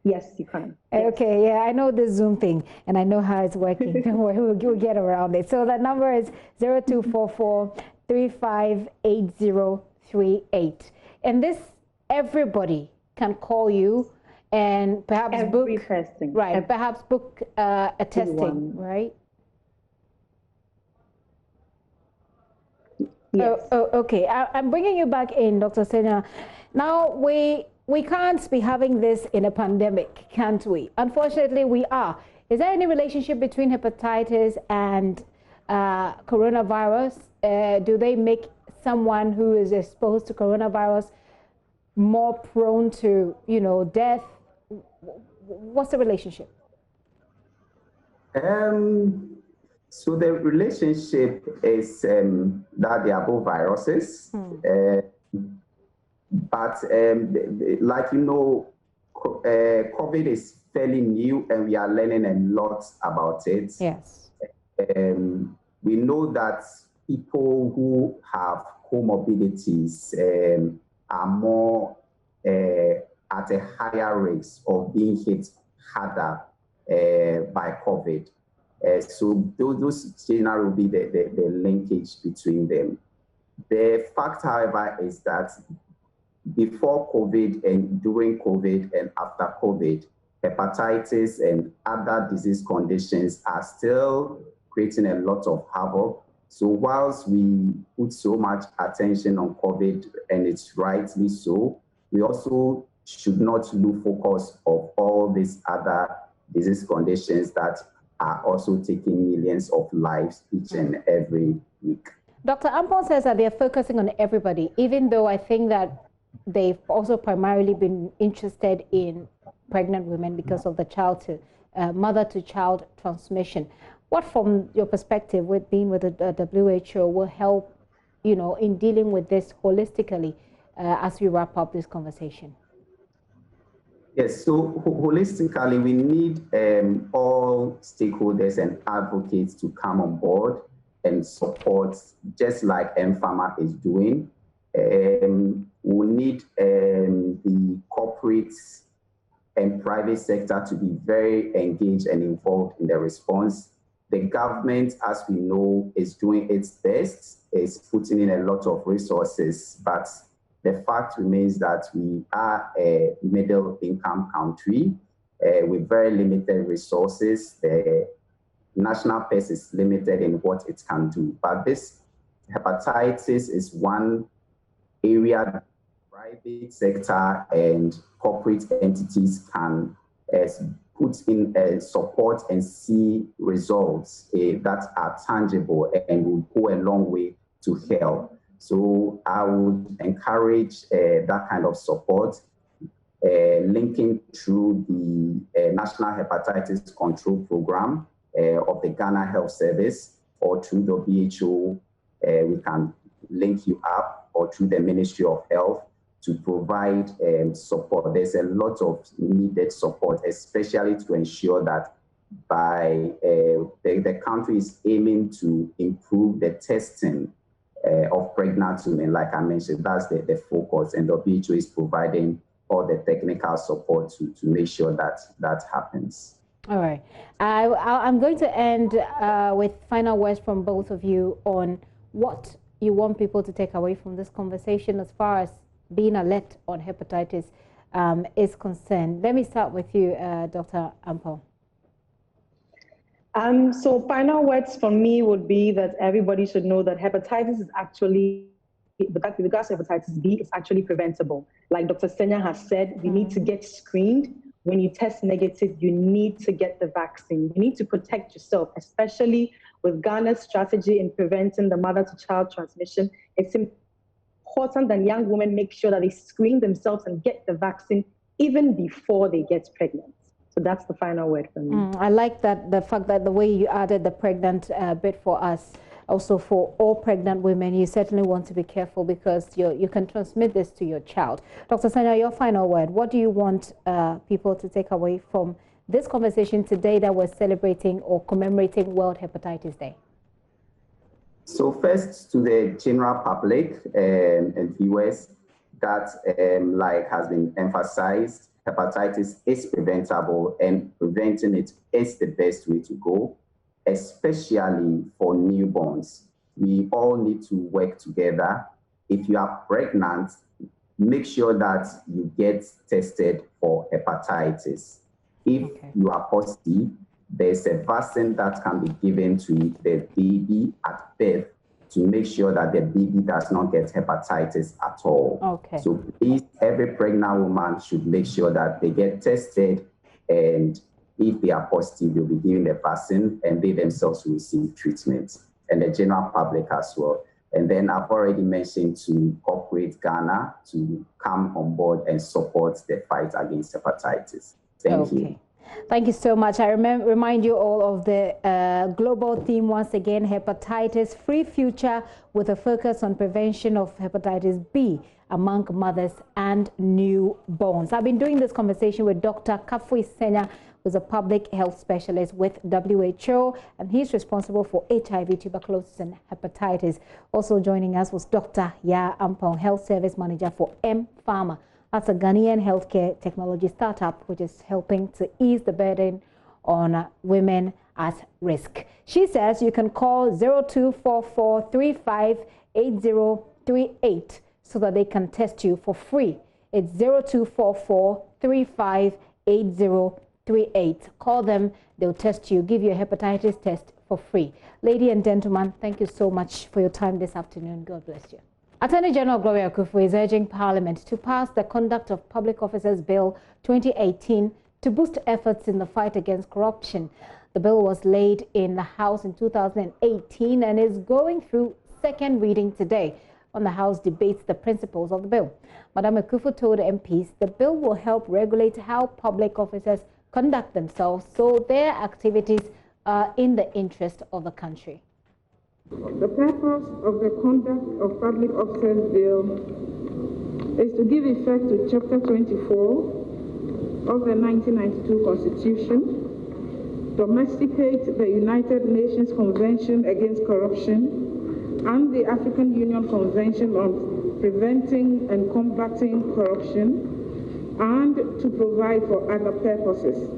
Yes, you can. Okay, yeah, I know this Zoom thing, and I know how it's working. Don't worry, we'll get around it. So that number is 0244 358038. And this, everybody can call you and perhaps book testing. Right, and perhaps book a testing, right? Yes. Okay. I'm bringing you back in, Dr. Senya. Now, we can't be having this in a pandemic, can't we? Unfortunately, we are. Is there any relationship between hepatitis and coronavirus? Do they make someone who is exposed to coronavirus more prone to, death? What's the relationship? So the relationship is that they are both viruses, but like COVID is fairly new and we are learning a lot about it. Yes. We know that people who have comorbidities are more at a higher risk of being hit harder by COVID. So those generally will be the linkage between them. The fact, however, is that before COVID and during COVID and after COVID, hepatitis and other disease conditions are still creating a lot of havoc. So whilst we put so much attention on COVID, and it's rightly so, we also should not lose focus of all these other disease conditions that are also taking millions of lives each and every week. Dr. Ampong says that they're focusing on everybody, even though I think that they've also primarily been interested in pregnant women because of the mother-to-child transmission. What, from your perspective, with being with the WHO, will help, in dealing with this holistically as we wrap up this conversation? Yes, so holistically, we need all stakeholders and advocates to come on board and support, just like INFOR is doing. We need the corporate and private sector to be very engaged and involved in the response. The government, as we know, is doing its best, is putting in a lot of resources, but the fact remains that we are a middle-income country with very limited resources. The national purse is limited in what it can do. But this hepatitis is one area private sector and corporate entities can put in support and see results that are tangible and will go a long way to help. So I would encourage that kind of support, linking through the National Hepatitis Control Program of the Ghana Health Service, or through the WHO. We can link you up, or through the Ministry of Health, to provide support. There's a lot of needed support, especially to ensure that by the country is aiming to improve the testing of pregnant women. Like I mentioned, that's the focus, and the WHO is providing all the technical support to make sure that that happens. All right. I'm going to end with final words from both of you on what you want people to take away from this conversation as far as being alert on hepatitis is concerned. Let me start with you, Dr. Ampong. So final words for me would be that everybody should know that hepatitis is actually, with regards to hepatitis B, is actually preventable. Like Dr. Senya has said, you need to get screened. When you test negative, you need to get the vaccine. You need to protect yourself, especially with Ghana's strategy in preventing the mother-to-child transmission. It's important that young women make sure that they screen themselves and get the vaccine even before they get pregnant. So that's the final word for me. I like that, the fact that the way you added the pregnant bit for us, also for all pregnant women, you certainly want to be careful because you can transmit this to your child. Dr. Sanya, your final word. What do you want people to take away from this conversation today that we're celebrating or commemorating World Hepatitis Day? So first, to the general public and viewers, that like has been emphasized, hepatitis is preventable, and preventing it is the best way to go, especially for newborns. We all need to work together. If you are pregnant, make sure that you get tested for hepatitis. If you are positive, there's a vaccine that can be given to the baby at birth to make sure that the baby does not get hepatitis at all. So please, every pregnant woman should make sure that they get tested, and if they are positive, they'll be given the vaccine and they themselves will receive treatment, and the general public as well. And then I've already mentioned to corporate Ghana to come on board and support the fight against hepatitis. Thank you. Thank you so much. I remind you all of the global theme once again, hepatitis free future, with a focus on prevention of hepatitis B among mothers and newborns. I've been doing this conversation with Dr. Kafui Senya, who's a public health specialist with WHO, and he's responsible for HIV, tuberculosis, and hepatitis. Also joining us was Dr. Ya Ampong, Health Service Manager for M-Pharma. That's a Ghanaian healthcare technology startup which is helping to ease the burden on women at risk. She says you can call 0244-358038 so that they can test you for free. It's 0244-358038. Call them, they'll test you, give you a hepatitis test for free. Ladies and gentlemen, thank you so much for your time this afternoon. God bless you. Attorney General Gloria Akuffo is urging Parliament to pass the Conduct of Public Officers Bill 2018 to boost efforts in the fight against corruption. The bill was laid in the House in 2018 and is going through second reading today. When the House debates the principles of the bill, Madam Akuffo told MPs the bill will help regulate how public officers conduct themselves so their activities are in the interest of the country. The purpose of the Conduct of Public Officers Bill is to give effect to Chapter 24 of the 1992 Constitution, domesticate the United Nations Convention Against Corruption and the African Union Convention on Preventing and Combating Corruption, and to provide for other purposes.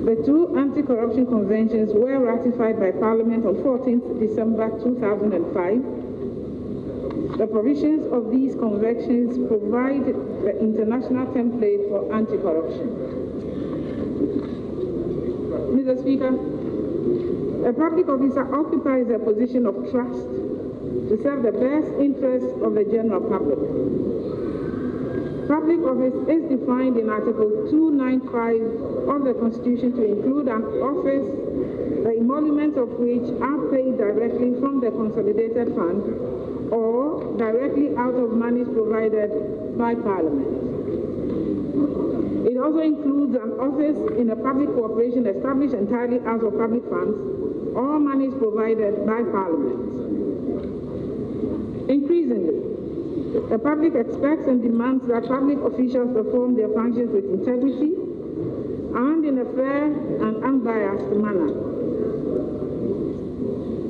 The two anti-corruption conventions were ratified by Parliament on 14th December 2005. The provisions of these conventions provide the international template for anti-corruption. Mr. Speaker, a public officer occupies a position of trust to serve the best interests of the general public. Public office is defined in Article 295 of the Constitution to include an office, the emoluments of which are paid directly from the consolidated fund or directly out of monies provided by Parliament. It also includes an office in a public corporation established entirely out of public funds or monies provided by Parliament. Increasingly, the public expects and demands that public officials perform their functions with integrity and in a fair and unbiased manner.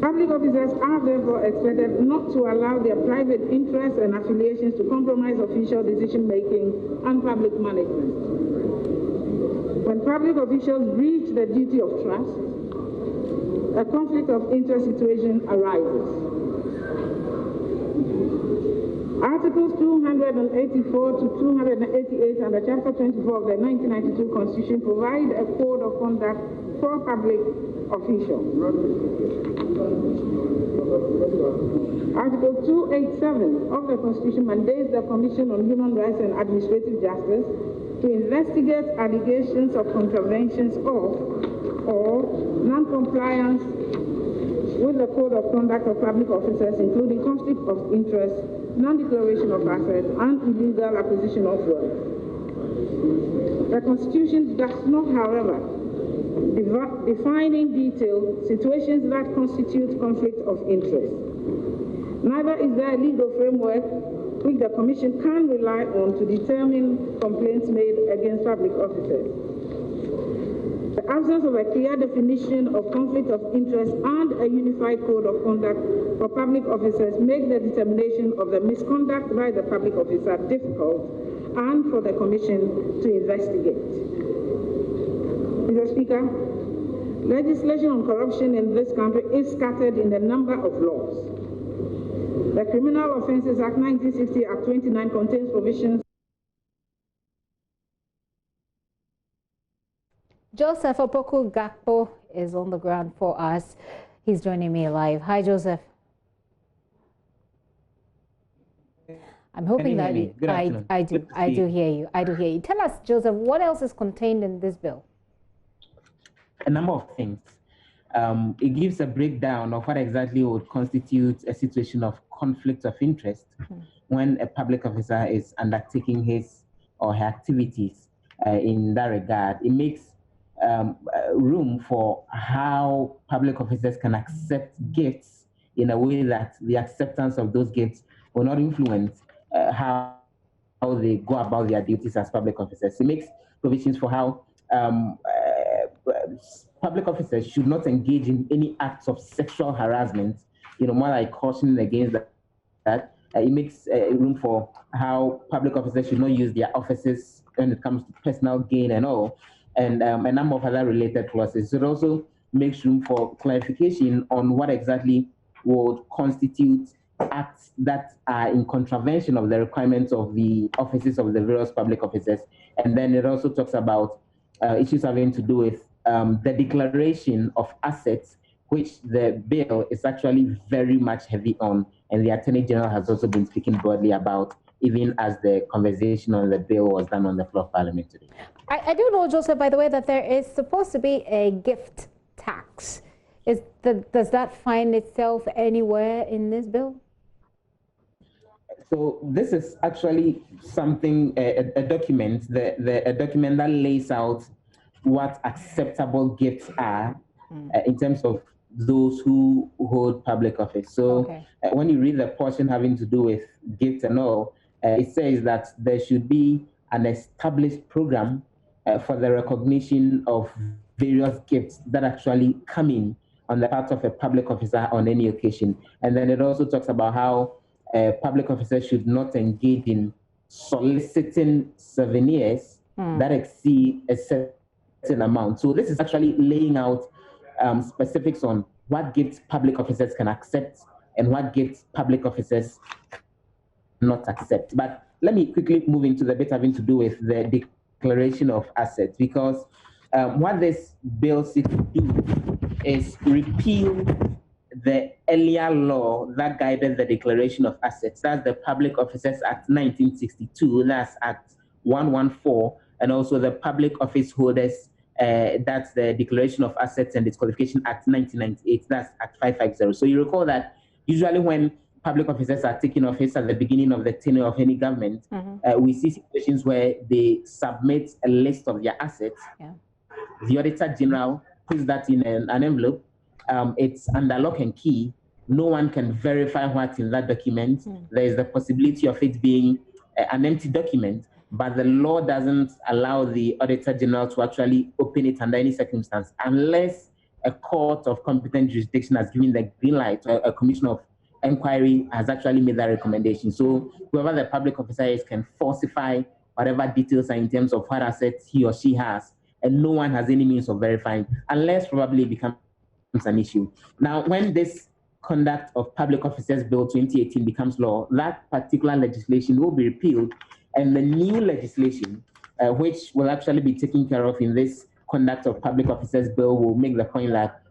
Public officers are therefore expected not to allow their private interests and affiliations to compromise official decision-making and public management. When public officials breach the duty of trust, a conflict of interest situation arises. Articles 284 to 288 under Chapter 24 of the 1992 Constitution provide a code of conduct for public officials. Article 287 of the Constitution mandates the Commission on Human Rights and Administrative Justice to investigate allegations of contraventions of or non-compliance with the Code of Conduct of Public Officers, including conflict of interest, non-declaration of assets, and illegal acquisition of wealth. The Constitution does not, however, define in detail situations that constitute conflict of interest. Neither is there a legal framework which the Commission can rely on to determine complaints made against public officers. The absence of a clear definition of conflict of interest and a unified code of conduct for public officers make the determination of the misconduct by the public officer difficult and for the Commission to investigate. Mr. Speaker, legislation on corruption in this country is scattered in a number of laws. The Criminal Offences Act 1960 Act 29 contains provisions. Joseph Opoku Gakpo is on the ground for us. He's joining me live. Hi, Joseph. I'm hoping that I do hear you. I do hear you. Tell us, Joseph, what else is contained in this bill? A number of things. It gives a breakdown of what exactly would constitute a situation of conflict of interest when a public officer is undertaking his or her activities in that regard. It makes room for how public officers can accept gifts in a way that the acceptance of those gifts will not influence how they go about their duties as public officers. It makes provisions for how public officers should not engage in any acts of sexual harassment, more like cautioning against that. It makes room for how public officers should not use their offices when it comes to personal gain and all, and a number of other related clauses. It also makes room for clarification on what exactly would constitute acts that are in contravention of the requirements of the offices of the various public officers. And then it also talks about issues having to do with the declaration of assets, which the bill is actually very much heavy on, and the Attorney General has also been speaking broadly about, even as the conversation on the bill was done on the floor of Parliament today. I do know, Joseph, by the way, that there is supposed to be a gift tax. Does that find itself anywhere in this bill? So this is actually something, a document, a document that lays out what acceptable gifts are in terms of those who hold public office. So when you read the portion having to do with gifts and all, it says that there should be an established program for the recognition of various gifts that actually come in on the part of a public officer on any occasion. And then it also talks about how public officers should not engage in soliciting souvenirs that exceed a certain amount. So this is actually laying out specifics on what gifts public officers can accept and what gifts public officers not accept. But let me quickly move into the bit having to do with the declaration of assets, because what this bill seeks to do is repeal the earlier law that guided the declaration of assets. That's the Public Officers Act 1962, that's Act 114, and also the Public Office Holders, that's the Declaration of Assets and Disqualification Act 1998, that's Act 550. So you recall that usually when public officers are taking office at the beginning of the tenure of any government, we see situations where they submit a list of their assets. Yeah. The Auditor General puts that in an envelope. It's under lock and key. No one can verify what's in that document. There is the possibility of it being an empty document, but the law doesn't allow the Auditor General to actually open it under any circumstance unless a court of competent jurisdiction has given the green light, or a commission of inquiry has actually made that recommendation. So whoever the public officer is can falsify whatever details are in terms of what assets he or she has, and no one has any means of verifying, unless probably it becomes an issue. Now, when this Conduct of Public Officers Bill 2018 becomes law, that particular legislation will be repealed, and the new legislation, which will actually be taken care of in this Conduct of Public Officers Bill, will make the point that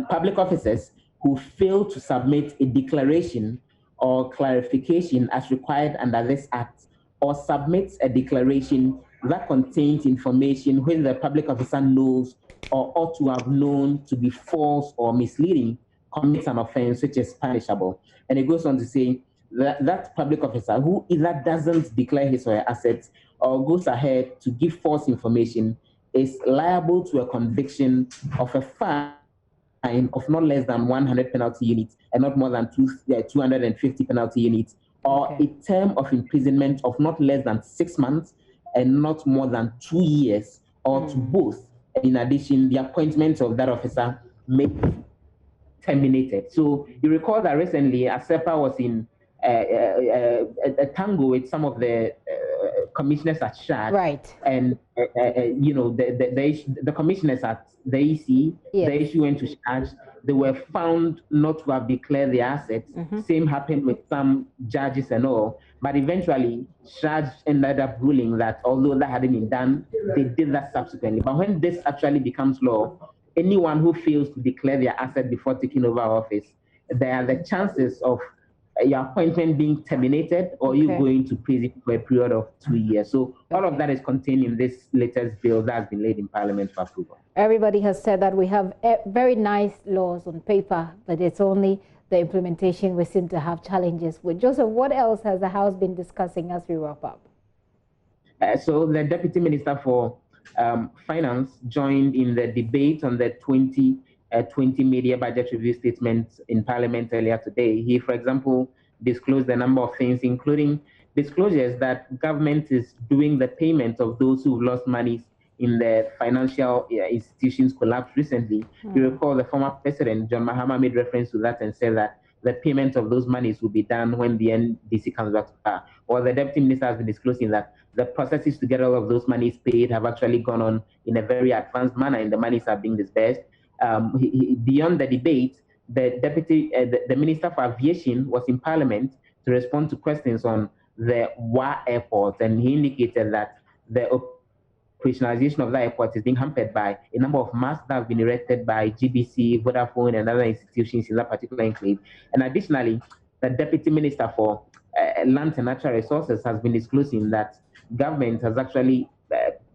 public officers who fail to submit a declaration or clarification as required under this act, or submits a declaration that contains information which the public officer knows or ought to have known to be false or misleading, commits an offense which is punishable. And it goes on to say that that public officer who either doesn't declare his or her assets or goes ahead to give false information is liable to a conviction of a fine of not less than 100 penalty units and not more than 250 penalty units, or a term of imprisonment of not less than 6 months and not more than 2 years, or to both. In addition, the appointment of that officer may be terminated. So you recall that recently ACCRA was in a tango with some of the commissioners at SHAD, right? And you know, the commissioners at the EC, the issue went to SHAD. They were found not to have declared their assets. Same happened with some judges and all. But eventually, SHAD ended up ruling that although that hadn't been done, they did that subsequently. But when this actually becomes law, anyone who fails to declare their asset before taking over office, there are the chances of your appointment being terminated or you going to prison for a period of 2 years. So all of that is contained in this latest bill that has been laid in Parliament for approval. Everybody has said that we have very nice laws on paper, but it's only the implementation we seem to have challenges with. Joseph, what else has the House been discussing as we wrap up? So the Deputy Minister for Finance joined in the debate on the 2020 media budget review statement in Parliament earlier today. He, for example, disclosed a number of things, including disclosures that government is doing the payment of those who've lost monies in the financial institutions collapse recently. You recall the former president, John Mahama, made reference to that and said that the payment of those monies will be done when the NDC comes back to power. Or the Deputy Minister has been disclosing that the processes to get all of those monies paid have actually gone on in a very advanced manner and the monies are being disbursed. Beyond the debate, the Minister for Aviation was in Parliament to respond to questions on the WA airport, and he indicated that the operationalization of that airport is being hampered by a number of masts that have been erected by GBC, Vodafone, and other institutions in that particular enclave. And additionally, the Deputy Minister for Land and Natural Resources has been disclosing that government has actually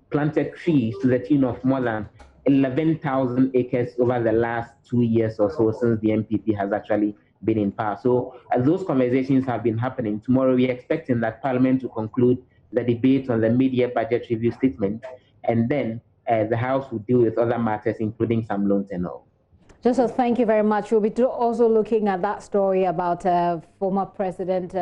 planted trees to the tune of more than 11,000 acres over the last 2 years or so since the MPP has actually been in power. So as those conversations have been happening, tomorrow we're expecting that Parliament to conclude the debate on the mid-year budget review statement, and then the House will deal with other matters, including some loans and all. Joseph, thank you very much. We'll be also looking at that story about former President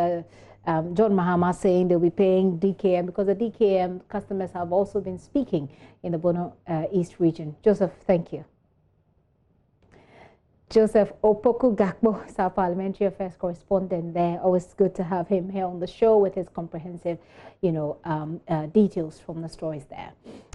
John Mahama saying they'll be paying DKM because the DKM customers have also been speaking in the Bono East region. Joseph, thank you. Joseph Opoku Gakpo is our parliamentary affairs correspondent there. Always good to have him here on the show with his comprehensive, details from the stories there.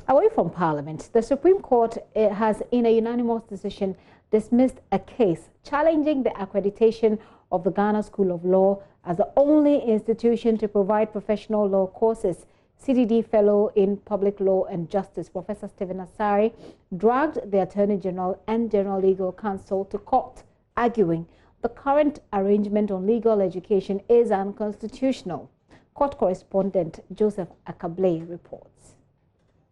Away from Parliament, the Supreme Court has, in a unanimous decision, dismissed a case challenging the accreditation of the Ghana School of Law as the only institution to provide professional law courses. CDD Fellow in Public Law and Justice, Professor Stephen Asari, dragged the Attorney General and General Legal Counsel to court arguing the current arrangement on legal education is unconstitutional. Court correspondent Joseph Akable reports.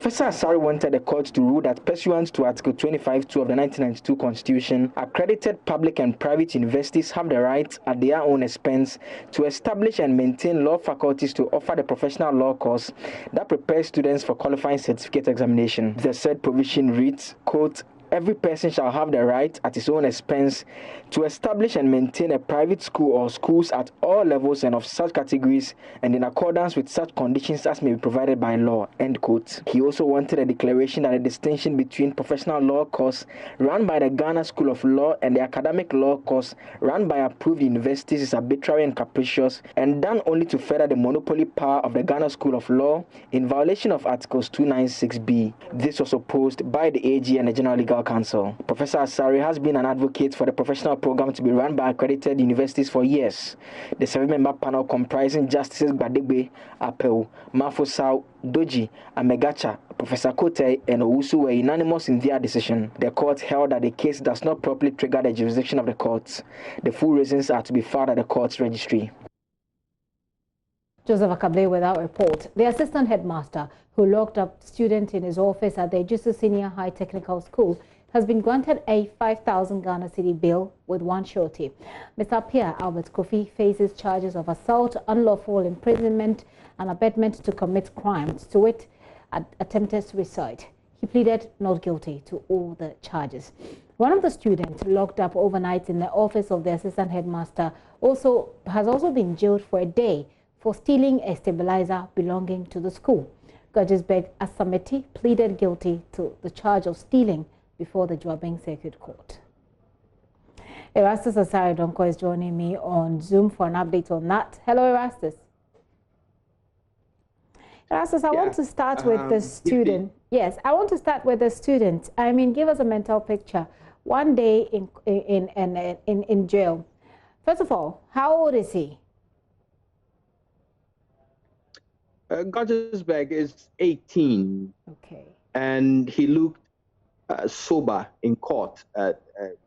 Professor ACCRA wanted the court to rule that pursuant to Article 25(2) of the 1992 Constitution, accredited public and private universities have the right, at their own expense, to establish and maintain law faculties to offer the professional law course that prepares students for qualifying certificate examination. The said provision reads, quote, "Every person shall have the right, at his own expense, to establish and maintain a private school or schools at all levels and of such categories and in accordance with such conditions as may be provided by law," end quote. He also wanted a declaration that the distinction between professional law course run by the Ghana School of Law and the academic law course run by approved universities is arbitrary and capricious and done only to further the monopoly power of the Ghana School of Law in violation of Articles 296B. This was opposed by the AG and the General Legal Council. Professor ACCRA has been an advocate for the professional program to be run by accredited universities for years. The 7-member panel comprising Justices Badegbe, Apel, Mafosau, Doji, Amegacha, Professor Kote, and Owusu were unanimous in their decision. The court held that the case does not properly trigger the jurisdiction of the courts. The full reasons are to be filed at the court's registry. Joseph Akable with our report. The assistant headmaster who locked up students in his office at the Ejisu Senior High Technical School has been granted a 5,000 Ghana cedi bail with one surety. Mr. Pierre Albert Kofi faces charges of assault, unlawful imprisonment, and abetment to commit crimes, to wit, attempted suicide. He pleaded not guilty to all the charges. One of the students locked up overnight in the office of the assistant headmaster has also been jailed for a day for stealing a stabilizer belonging to the school. Gajisbeg Asameti pleaded guilty to the charge of stealing before the Joabeng Circuit Court. Erastus Asari Donko is joining me on Zoom for an update on that. Hello, Erastus. Erastus, I want to start with the student. Yes, I want to start with the student. I mean, give us a mental picture. One day in jail. First of all, how old is he? Gajisbeg is 18. Okay. And he looked sober in court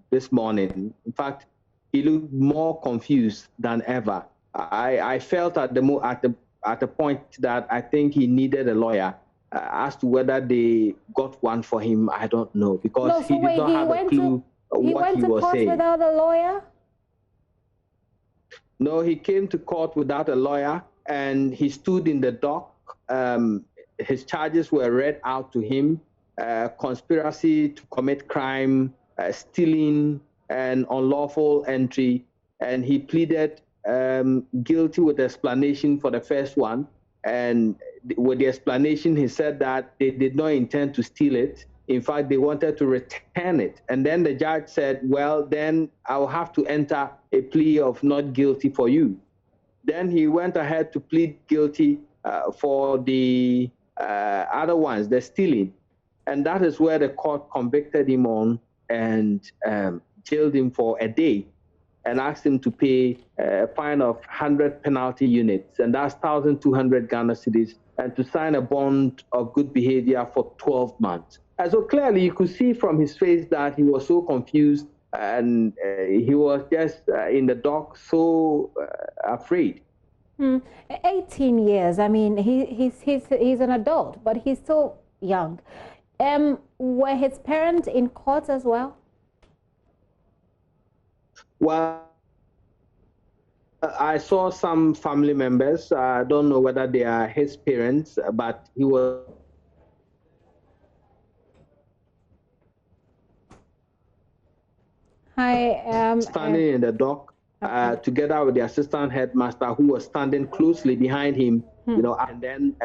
this morning. In fact, he looked more confused than ever. I felt at the point that I think he needed a lawyer. As to whether they got one for him, I don't know, because he did not have a clue what he was saying. He went to court without a lawyer? No, he came to court without a lawyer, and he stood in the dock. His charges were read out to him: conspiracy to commit crime, stealing, and unlawful entry. And he pleaded guilty with explanation for the first one. And with the explanation, he said that they did not intend to steal it. In fact, they wanted to return it. And then the judge said, well, then I'll have to enter a plea of not guilty for you. Then he went ahead to plead guilty for the other ones, the stealing. And that is where the court convicted him on and jailed him for a day and asked him to pay a fine of 100 penalty units, and that's 1,200 Ghana cedis, and to sign a bond of good behavior for 12 months. And so clearly you could see from his face that he was so confused, and he was just in the dock so afraid. 18 years, I mean, he's an adult, but he's still young. Were his parents in court as well? Well, I saw some family members. I don't know whether they are his parents, but he was standing in the dock together with the assistant headmaster, who was standing closely behind him, you know, and then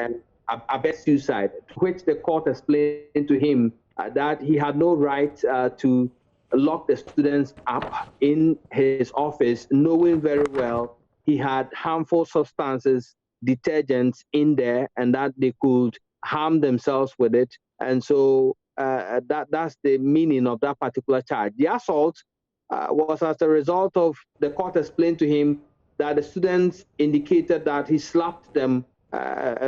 abet suicide, which the court explained to him that he had no right to lock the students up in his office, knowing very well he had harmful substances, detergents in there, and that they could harm themselves with it. And so that's the meaning of that particular charge. The assault was as a result of the court explained to him that the students indicated that he slapped them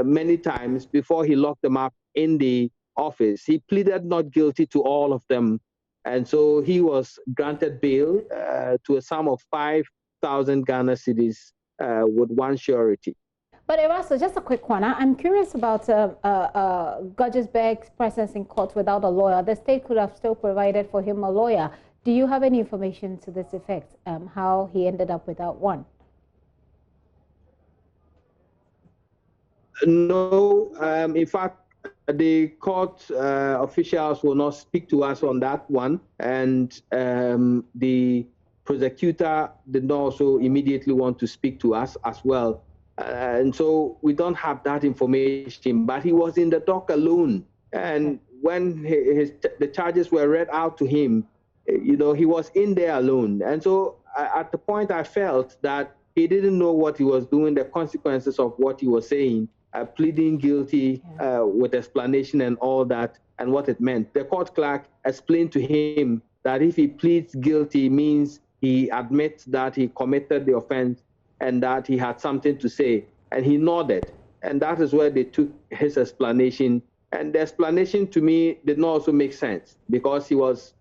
many times before he locked them up in the office. He pleaded not guilty to all of them. And so he was granted bail to a sum of 5,000 Ghana cedis with one surety. But Erasto, just a quick one. I'm curious about Gudgesberg's presence in court without a lawyer. The state could have still provided for him a lawyer. Do you have any information to this effect, how he ended up without one? No, in fact, the court officials will not speak to us on that one, and the prosecutor did not also immediately want to speak to us as well. And so we don't have that information, but he was in the dock alone. And when the charges were read out to him, you know, he was in there alone. And so at the point I felt that he didn't know what he was doing, the consequences of what he was saying, pleading guilty with explanation and all that, and what it meant. The court clerk explained to him that if he pleads guilty means he admits that he committed the offense and that he had something to say. And he nodded. And that is where they took his explanation. And the explanation to me did not also make sense, because he was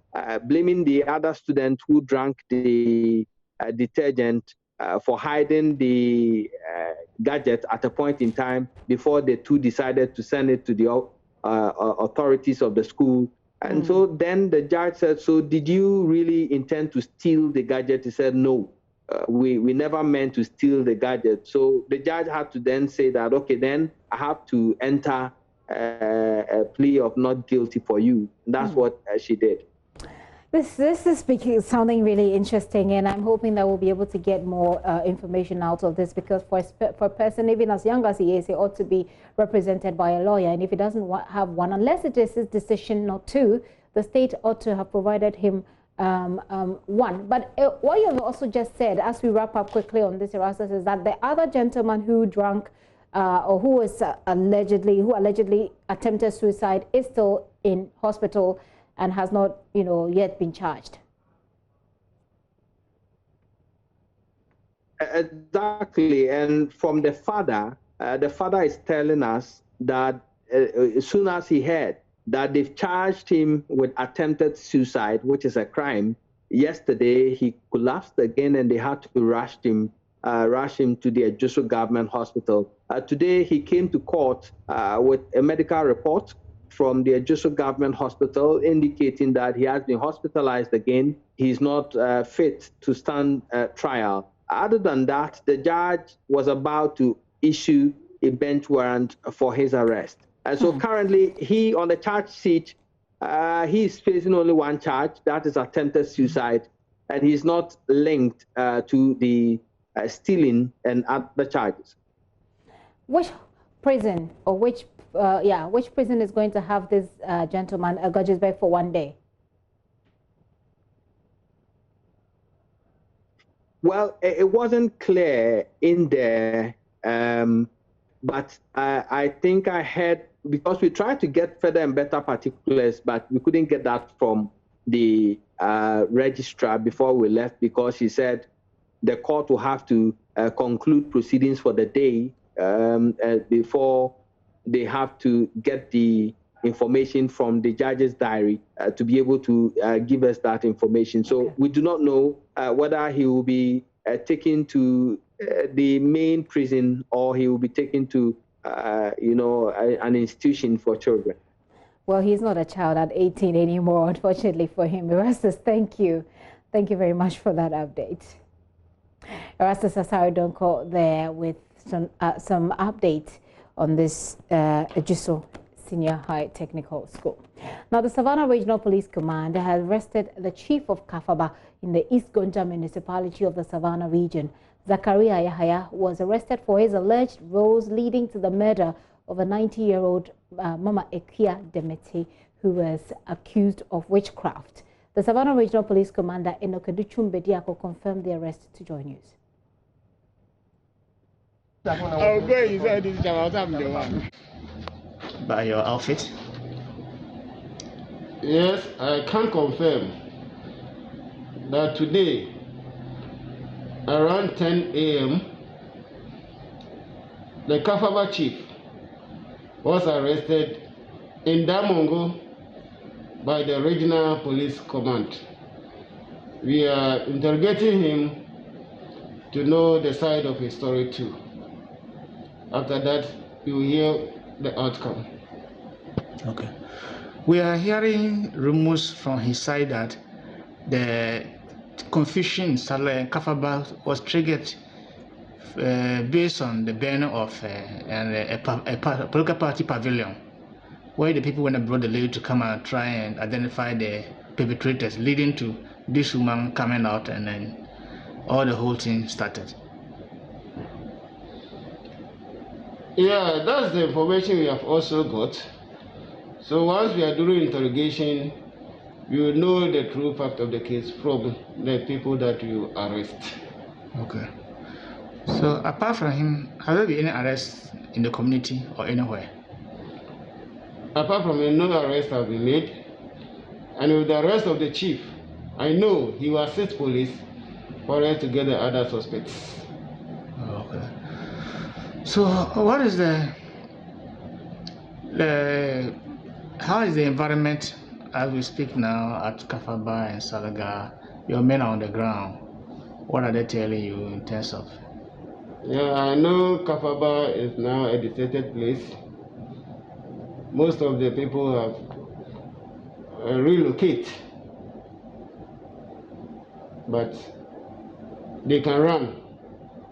blaming the other student who drank the detergent for hiding the gadget at a point in time before the two decided to send it to the authorities of the school. And so then the judge said, so did you really intend to steal the gadget? He said, no, we never meant to steal the gadget. So the judge had to then say that, okay, then I have to enter a plea of not guilty for you. And that's what she did. This is sounding really interesting, and I'm hoping that we'll be able to get more information out of this, because for a person even as young as he is, he ought to be represented by a lawyer. And if he doesn't have one, unless it is his decision not to, the state ought to have provided him one. But what you have also just said, as we wrap up quickly on this, Erastus, is that the other gentleman who drank or who allegedly attempted suicide is still in hospital and has not, yet been charged. Exactly, and from the father is telling us that as soon as he heard that they've charged him with attempted suicide, which is a crime, yesterday he collapsed again, and they had to rush him to the Ejuso Government Hospital. Today he came to court with a medical report from the Ejuso Government Hospital indicating that he has been hospitalized again. He's not fit to stand trial. Other than that, the judge was about to issue a bench warrant for his arrest. And so currently, he on the charge sheet, he's facing only one charge, that is attempted suicide, and he's not linked to the stealing and other charges. Which prison or which prison is going to have this gentleman, Gudgesberg, for one day? Well, it wasn't clear in there, but I think I heard, because we tried to get further and better particulars, but we couldn't get that from the registrar before we left, because he said the court will have to conclude proceedings for the day before they have to get the information from the judge's diary to be able to give us that information. So we do not know whether he will be taken to the main prison or he will be taken to, an institution for children. Well, he's not a child at 18 anymore, unfortunately for him. Erastus, thank you. Thank you very much for that update. Erastus Asari Donko there with some update on this Ejuso Senior High Technical School. Now, the Savannah Regional Police Command has arrested the chief of Kafaba in the East Gonja municipality of the Savannah region. Zakaria Yahaya was arrested for his alleged roles leading to the murder of a 90-year-old Mama Ekia Demeti, who was accused of witchcraft. The Savannah Regional Police Commander Enokeduchum Bediako confirmed the arrest to JoyNews. By your outfit? Yes, I can confirm that today, around 10 a.m., the Kafaba chief was arrested in Damongo by the regional police command. We are interrogating him to know the side of his story too. After that, you will hear the outcome. Okay. We are hearing rumors from his side that the confusion in Kafaba was triggered based on the burning of a political party pavilion, where the people went and brought the lady to come and try and identify the perpetrators, leading to this woman coming out, and then all the whole thing started. Yeah, that's the information we have also got. So once we are doing interrogation, you will know the true fact of the case from the people that you arrest. Okay. So apart from him, have there been any arrests in the community or anywhere? Apart from him, no arrests have been made. And with the arrest of the chief, I know he will assist police for us to get the other suspects. Okay. So what is how is the environment as we speak now at Kafaba and Salaga? Your men are on the ground. What are they telling you in terms of? Yeah, I know Kafaba is now a deserted place. Most of the people have relocated, but they can run,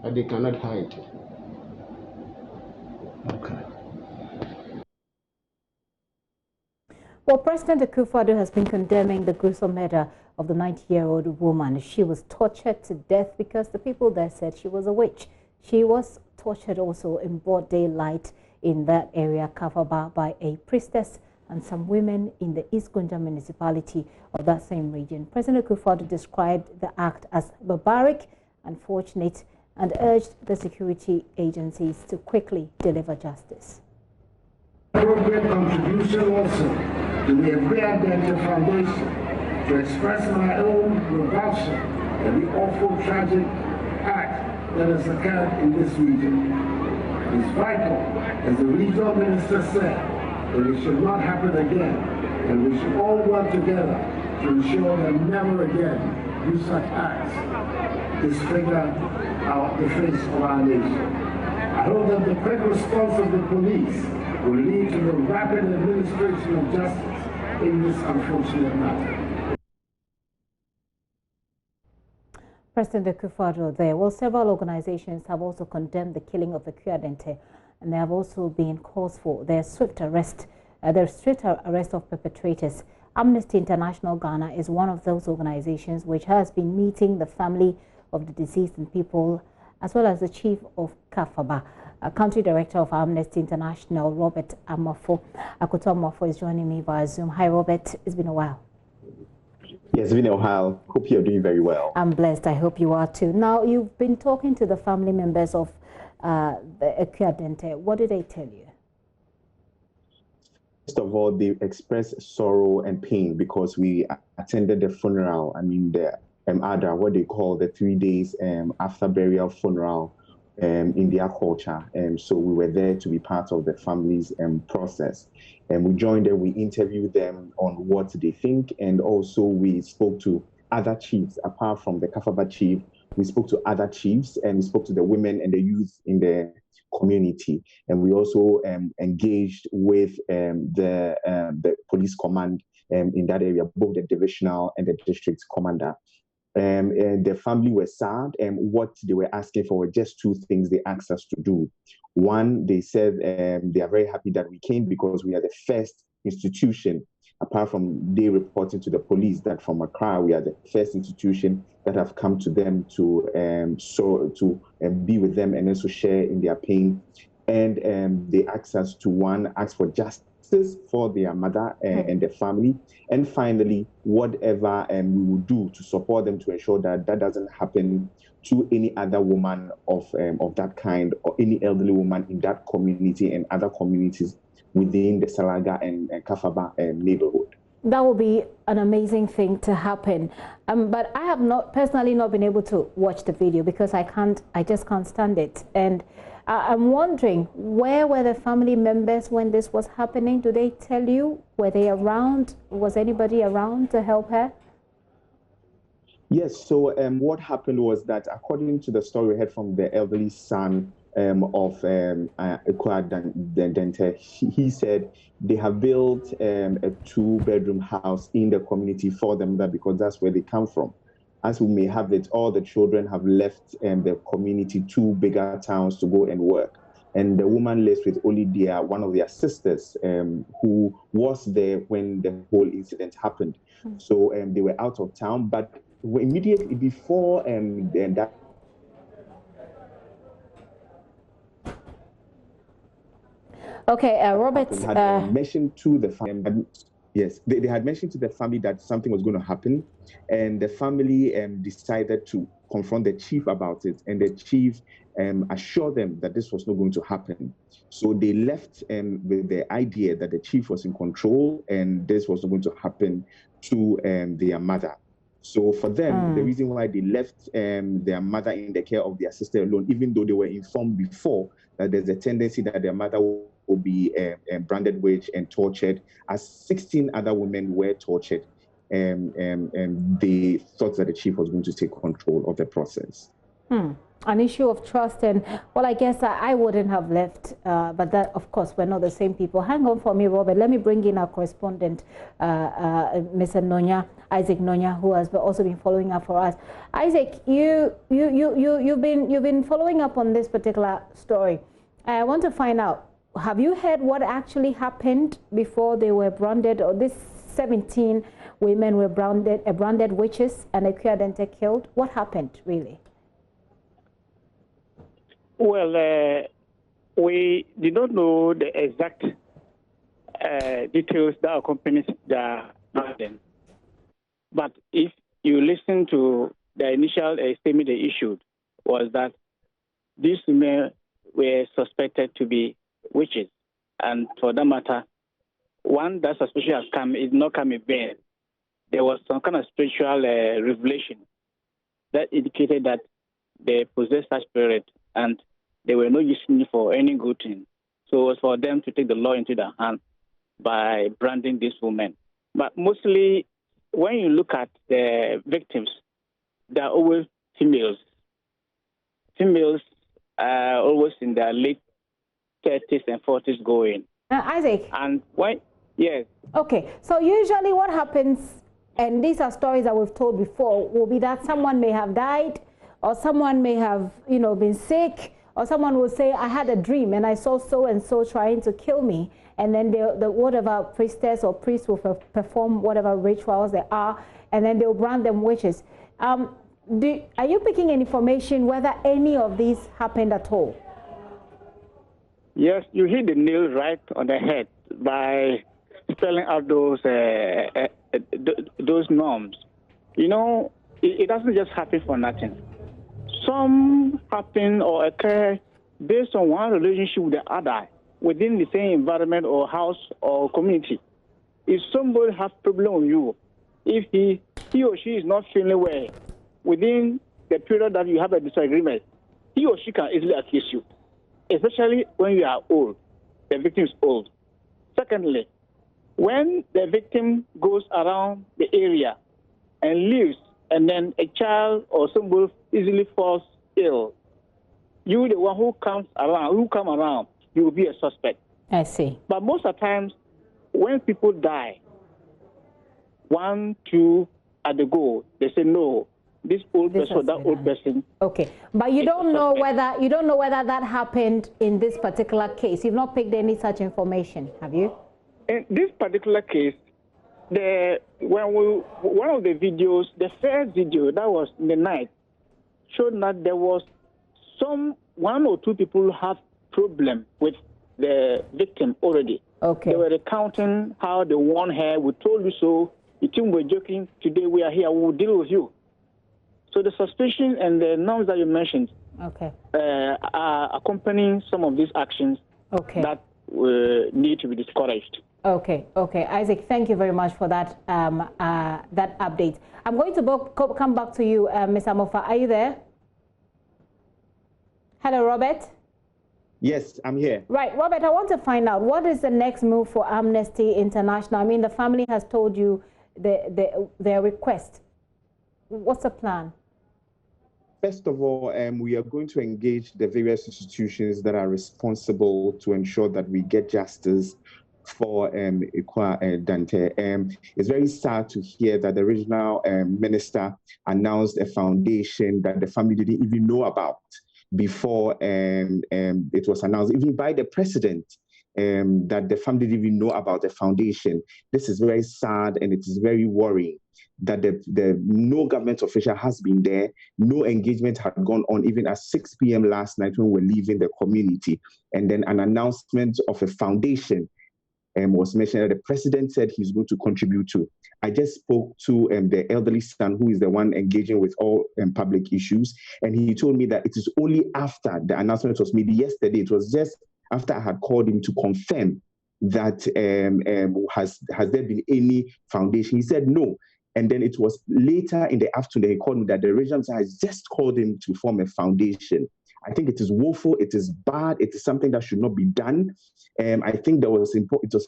but they cannot hide. Okay. Well, President Akufo-Addo has been condemning the gruesome murder of the 90-year-old woman. She was tortured to death because the people there said she was a witch. She was tortured also in broad daylight in that area, Kafaba, by a priestess and some women in the East Gunja municipality of that same region. President Akufo-Addo described the act as barbaric, unfortunate, and urged the security agencies to quickly deliver justice. Our great contribution also to the Agri-Identity Foundation to express my own revulsion at the awful tragic act that has occurred in this region. It is vital, as the regional minister said, that it should not happen again, and we should all work together to ensure that never again do such acts disfigure the face of our nation. I hope that the quick response of the police will lead to the rapid administration of justice in this unfortunate matter. President Akufo-Addo there. Well, several organizations have also condemned the killing of the Kyadente, and there have also been calls for their swift arrest of perpetrators. Amnesty International Ghana is one of those organizations which has been meeting the family of the deceased and people, as well as the chief of Kafaba. Country Director of Amnesty International, Robert Akoto Amafo, is joining me via Zoom. Hi, Robert. It's been a while. Yes, it's been a while. Hope you're doing very well. I'm blessed. I hope you are too. Now, you've been talking to the family members of the Kyadente. What did they tell you? First of all, they expressed sorrow and pain because we attended the funeral. I mean, the ADA, what they call the 3 days after burial funeral in their culture. So we were there to be part of the family's process. And we joined them, we interviewed them on what they think, and also we spoke to other chiefs. Apart from the Kafaba chief, we spoke to other chiefs, and we spoke to the women and the youth in the community. And we also engaged with the police command in that area, both the divisional and the district commander. And the family were sad, and what they were asking for were just two things they asked us to do. One, they said they are very happy that we came because we are the first institution, apart from they reporting to the police that from Accra, we are the first institution that have come to them to be with them and also share in their pain. And they asked us to ask for justice for their mother and their family, and finally, whatever we will do to support them to ensure that that doesn't happen to any other woman of that kind, or any elderly woman in that community and other communities within the Salaga and Kafaba neighborhood. That would be an amazing thing to happen. But I have personally not been able to watch the video because I just can't stand it. And I'm wondering, where were the family members when this was happening? Do they tell you? Were they around? Was anybody around to help her? Yes, so what happened was that, according to the story we heard from the elderly son of ACCRA Dente, he said they have built a 2-bedroom house in the community for them, because that's where they come from. As we may have it, all the children have left the community to bigger towns to go and work. And the woman lives with only one of their sisters who was there when the whole incident happened. So they were out of town, but immediately before that. Okay, Robert had mentioned to the family. Yes, they had mentioned to the family that something was going to happen, and the family decided to confront the chief about it, and the chief assured them that this was not going to happen. So they left with the idea that the chief was in control and this was not going to happen to their mother. So for them, the reason why they left their mother in the care of their sister alone, even though they were informed before that there's a tendency that their mother will be branded witch and tortured, as 16 other women were tortured, and they thought that the chief was going to take control of the process. An issue of trust, and well, I guess I wouldn't have left, but that, of course, we're not the same people. Hang on for me, Robert. Let me bring in our correspondent, Mr. Nonya, Isaac Nonya, who has also been following up for us. Isaac, you've been following up on this particular story. I want to find out, have you heard what actually happened before they were branded, or this 17 women were branded witches and ACCRA Dente killed? What happened, really? Well, we did not know the exact details that accompanies the branding. But if you listen to the initial statement they issued, was that these women were suspected to be witches. And for that matter, one that suspicion has come is not come in vain. There was some kind of spiritual revelation that indicated that they possessed such spirit and they were not using it for any good thing. So it was for them to take the law into their hand by branding these women. But mostly, when you look at the victims, they're always females. Females are always in their late 30s and 40s going. Isaac. And why? Yes. Okay, so usually what happens, and these are stories that we've told before, will be that someone may have died, or someone may have, been sick, or someone will say, I had a dream and I saw so-and-so trying to kill me. And then the whatever priestess or priest will perform whatever rituals there are, and then they'll brand them witches. Are you picking any information whether any of these happened at all? Yes, you hit the nail right on the head by spelling out those norms. It doesn't just happen for nothing. Some happen or occur based on one relationship with the other within the same environment or house or community. If somebody has problem with you, if he or she is not feeling well within the period that you have a disagreement, he or she can easily accuse you, especially when you are old, the victim is old. Secondly, when the victim goes around the area and leaves, and then a child or somebody easily falls ill, you, the one who come around, you will be a suspect. I see. But most of the times, when people die, 1, 2 at the goal, they say no. This old person or that old person. Okay, but you don't know whether that happened in this particular case. You've not picked any such information, have you? In this particular case, one of the videos, the first video that was in the night, showed that there was 1 or 2 people who have problem with the victim already. Okay. They were recounting how they warned her. We told you so. You think we're joking? Today we are here. We will deal with you. So the suspicion and the norms that you mentioned, okay, are accompanying some of these actions, okay, that need to be discouraged. Okay, okay, Isaac, thank you very much for that that update. I'm going to come back to you, Ms. Amofa. Are you there? Hello, Robert. Yes, I'm here. Right, Robert, I want to find out, what is the next move for Amnesty International? I mean, the family has told you their request. What's the plan? First of all, we are going to engage the various institutions that are responsible to ensure that we get justice for Dante. It's very sad to hear that the regional minister announced a foundation that the family didn't even know about before it was announced, even by the president, that the family didn't even know about the foundation. This is very sad, and it is very worrying that no government official has been there, no engagement had gone on even at 6 p.m. last night when we were leaving the community. And then an announcement of a foundation was mentioned that the president said he's going to contribute to. I just spoke to the elderly son, who is the one engaging with all public issues, and he told me that it is only after the announcement was made yesterday, it was just after I had called him to confirm that has there been any foundation. He said no. And then it was later in the afternoon that he called me that the region has just called him to form a foundation. I think it is woeful, it is bad, it is something that should not be done. I think it was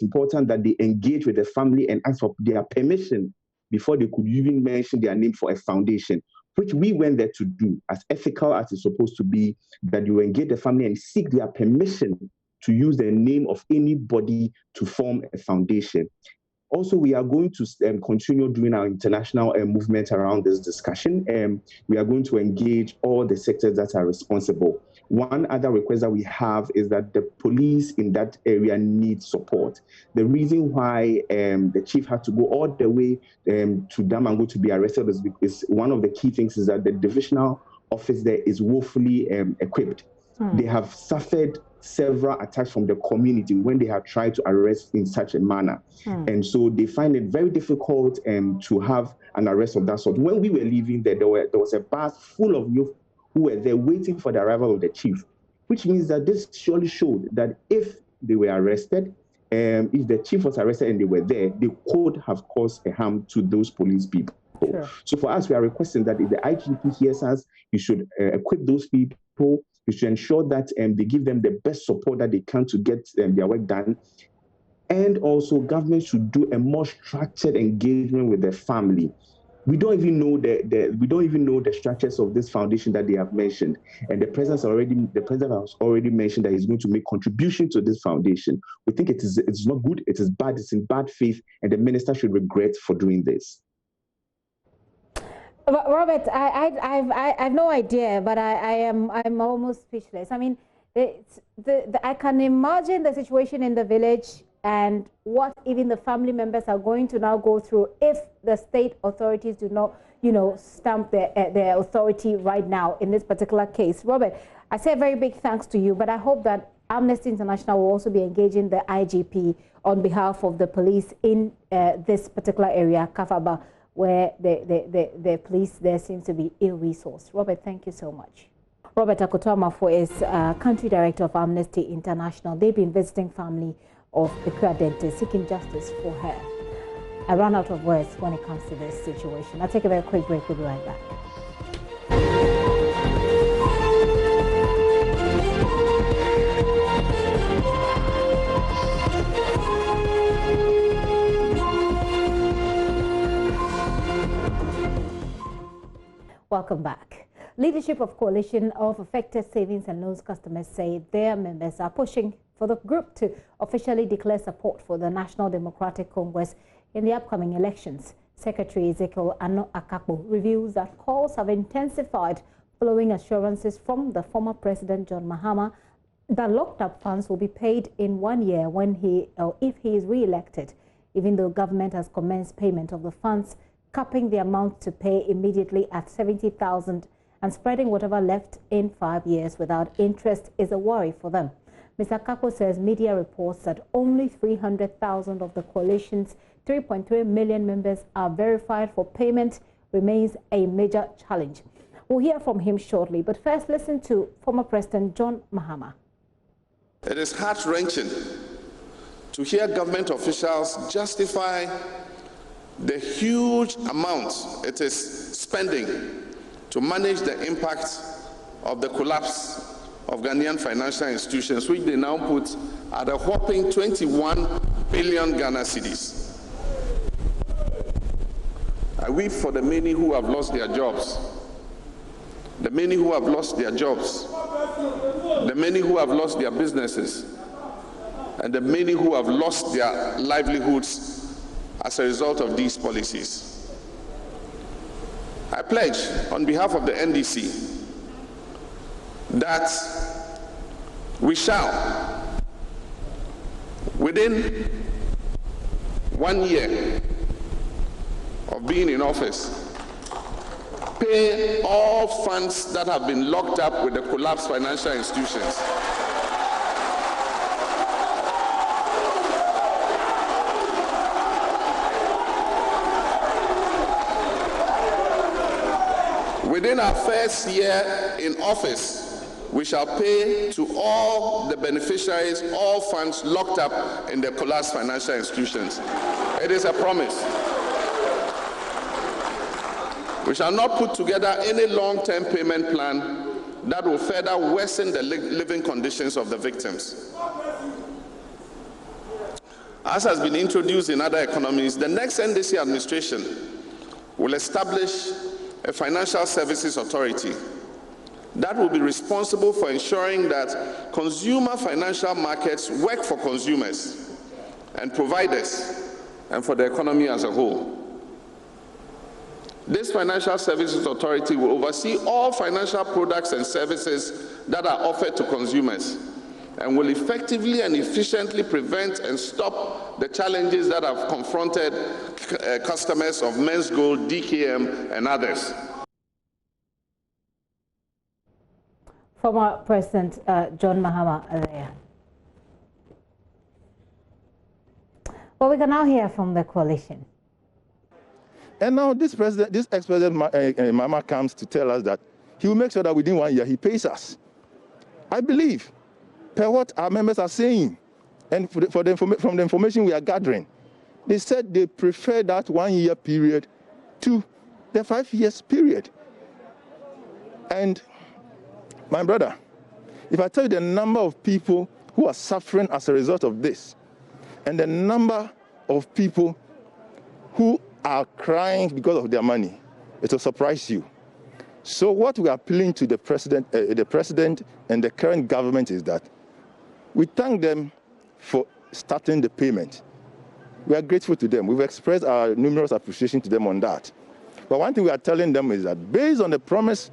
important that they engage with the family and ask for their permission before they could even mention their name for a foundation, which we went there to do, as ethical as it's supposed to be, that you engage the family and seek their permission to use the name of anybody to form a foundation. Also, we are going to continue doing our international movement around this discussion. We are going to engage all the sectors that are responsible. One other request that we have is that the police in that area need support. The reason why the chief had to go all the way to Damango to be arrested is one of the key things is that the divisional office there is woefully equipped. They have suffered several attacks from the community when they have tried to arrest in such a manner. And so they find it very difficult to have an arrest of that sort. When we were leaving there, there was a bus full of youth who were there waiting for the arrival of the chief, which means that this surely showed that if they were arrested, if the chief was arrested and they were there, they could have caused a harm to those police people. Sure. So for us, we are requesting that if the IGP hears us, you should equip those people. We should ensure that they give them the best support that they can to get their work done. And also, government should do a more structured engagement with the family. We don't even know the structures of this foundation that they have mentioned. And the president has already mentioned that he's going to make contribution to this foundation. We think it's not good, it is bad, it's in bad faith, and the minister should regret for doing this. Robert, I have no idea, but I'm almost speechless. I mean, I can imagine the situation in the village and what even the family members are going to now go through if the state authorities do not, stamp their authority right now in this particular case. Robert, I say a very big thanks to you, but I hope that Amnesty International will also be engaging the IGP on behalf of the police in this particular area, Kafaba, where the police there seems to be ill-resourced. Robert, thank you so much. Robert Akoto-Amafo is country director of Amnesty International. They've been visiting family of Ikra Dente, seeking justice for her. I run out of words when it comes to this situation. I'll take a very quick break. We'll be right back. Welcome back. Leadership of Coalition of Affected Savings and Loans Customers say their members are pushing for the group to officially declare support for the National Democratic Congress in the upcoming elections. Secretary Ezekiel Ano-Akakpo reveals that calls have intensified following assurances from the former President John Mahama that locked-up funds will be paid in 1 year if he is re-elected, even though government has commenced payment of the funds, capping the amount to pay immediately at 70,000 and spreading whatever left in 5 years without interest is a worry for them. Mr. Akakpo says media reports that only 300,000 of the coalition's 3.3 million members are verified for payment remains a major challenge. We'll hear from him shortly, but first listen to former President John Mahama. It is heart-wrenching to hear government officials justify the huge amounts it is spending to manage the impact of the collapse of Ghanaian financial institutions, which they now put at a whopping 21 billion Ghana cedis. I weep for the many who have lost their jobs, the many who have lost their jobs, the many who have lost their businesses, and the many who have lost their livelihoods as a result of these policies. I pledge on behalf of the NDC that we shall, within 1 year of being in office, pay all funds that have been locked up with the collapsed financial institutions. Within our first year in office, we shall pay to all the beneficiaries all funds locked up in the collapsed financial institutions. It is a promise. We shall not put together any long-term payment plan that will further worsen the living conditions of the victims. As has been introduced in other economies, the next NDC administration will establish a financial services authority that will be responsible for ensuring that consumer financial markets work for consumers and providers and for the economy as a whole. This financial services authority will oversee all financial products and services that are offered to consumers and will effectively and efficiently prevent and stop the challenges that have confronted customers of Men's Gold, DKM, and others. Former President John Mahama there. Well, we can now hear from the coalition. And now this ex-president Mahama comes to tell us that he will make sure that within 1 year he pays us. I believe, per what our members are saying, and from the information we are gathering, they said they prefer that 1 year period to the 5 years period. And my brother, if I tell you the number of people who are suffering as a result of this, and the number of people who are crying because of their money, it will surprise you. So what we are appealing to the president and the current government is that we thank them for starting the payment. We are grateful to them. We've expressed our numerous appreciation to them on that. But one thing we are telling them is that based on the promise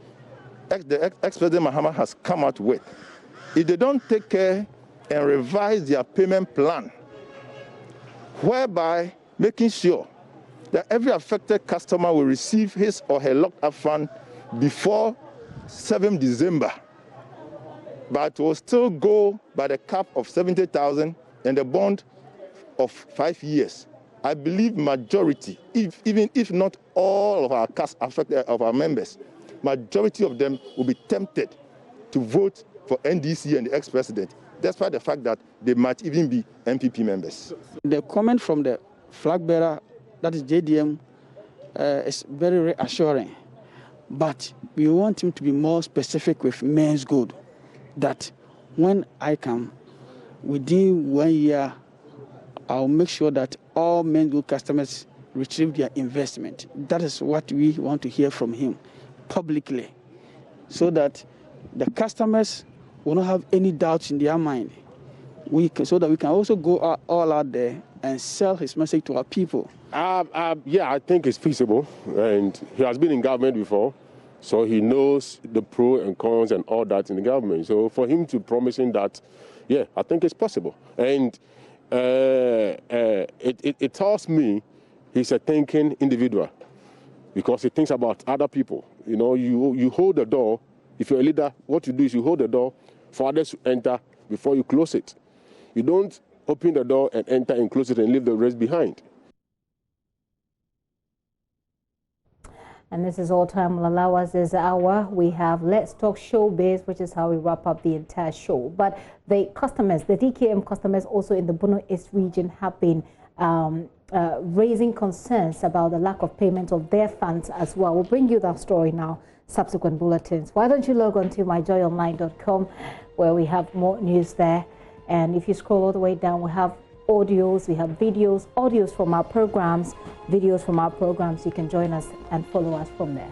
the ex-president Mahama has come out with, if they don't take care and revise their payment plan, whereby making sure that every affected customer will receive his or her locked-up fund before 7 December, but will still go by the cap of 70,000 and the bond of 5 years. I believe majority, even if not all of our of our members, majority of them will be tempted to vote for NDC and the ex-president, despite the fact that they might even be MPP members. The comment from the flag bearer, that is JDM, is very reassuring. But we want him to be more specific with Men's Gold, that when I come, within 1 year, I'll make sure that all Men's Gold customers retrieve their investment. That is what we want to hear from him publicly, so that the customers will not have any doubts in their mind. So that we can also go all out there and sell his message to our people. Yeah, I think it's feasible, and he has been in government before, so he knows the pros and cons and all that in the government. So for him to promising that, yeah, I think it's possible. And it tells me he's a thinking individual, because he thinks about other people. You know, you hold the door. If you're a leader, what you do is you hold the door for others to enter before you close it. You don't open the door and enter and close it and leave the rest behind. And this is all time will allow us this hour. We have Let's Talk Showbiz, which is how we wrap up the entire show. But the customers, the DKM customers also in the Bono East region have been raising concerns about the lack of payment of their funds as well. We'll bring you that story now, subsequent bulletins. Why don't you log on to myjoyonline.com, where we have more news there. And if you scroll all the way down, we have audios, we have videos, audios from our programs, videos from our programs. You can join us and follow us from there.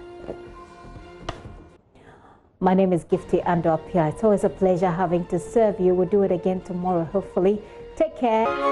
My name is Gifty Andopia. It's always a pleasure having to serve you. We'll do it again tomorrow, hopefully. Take care.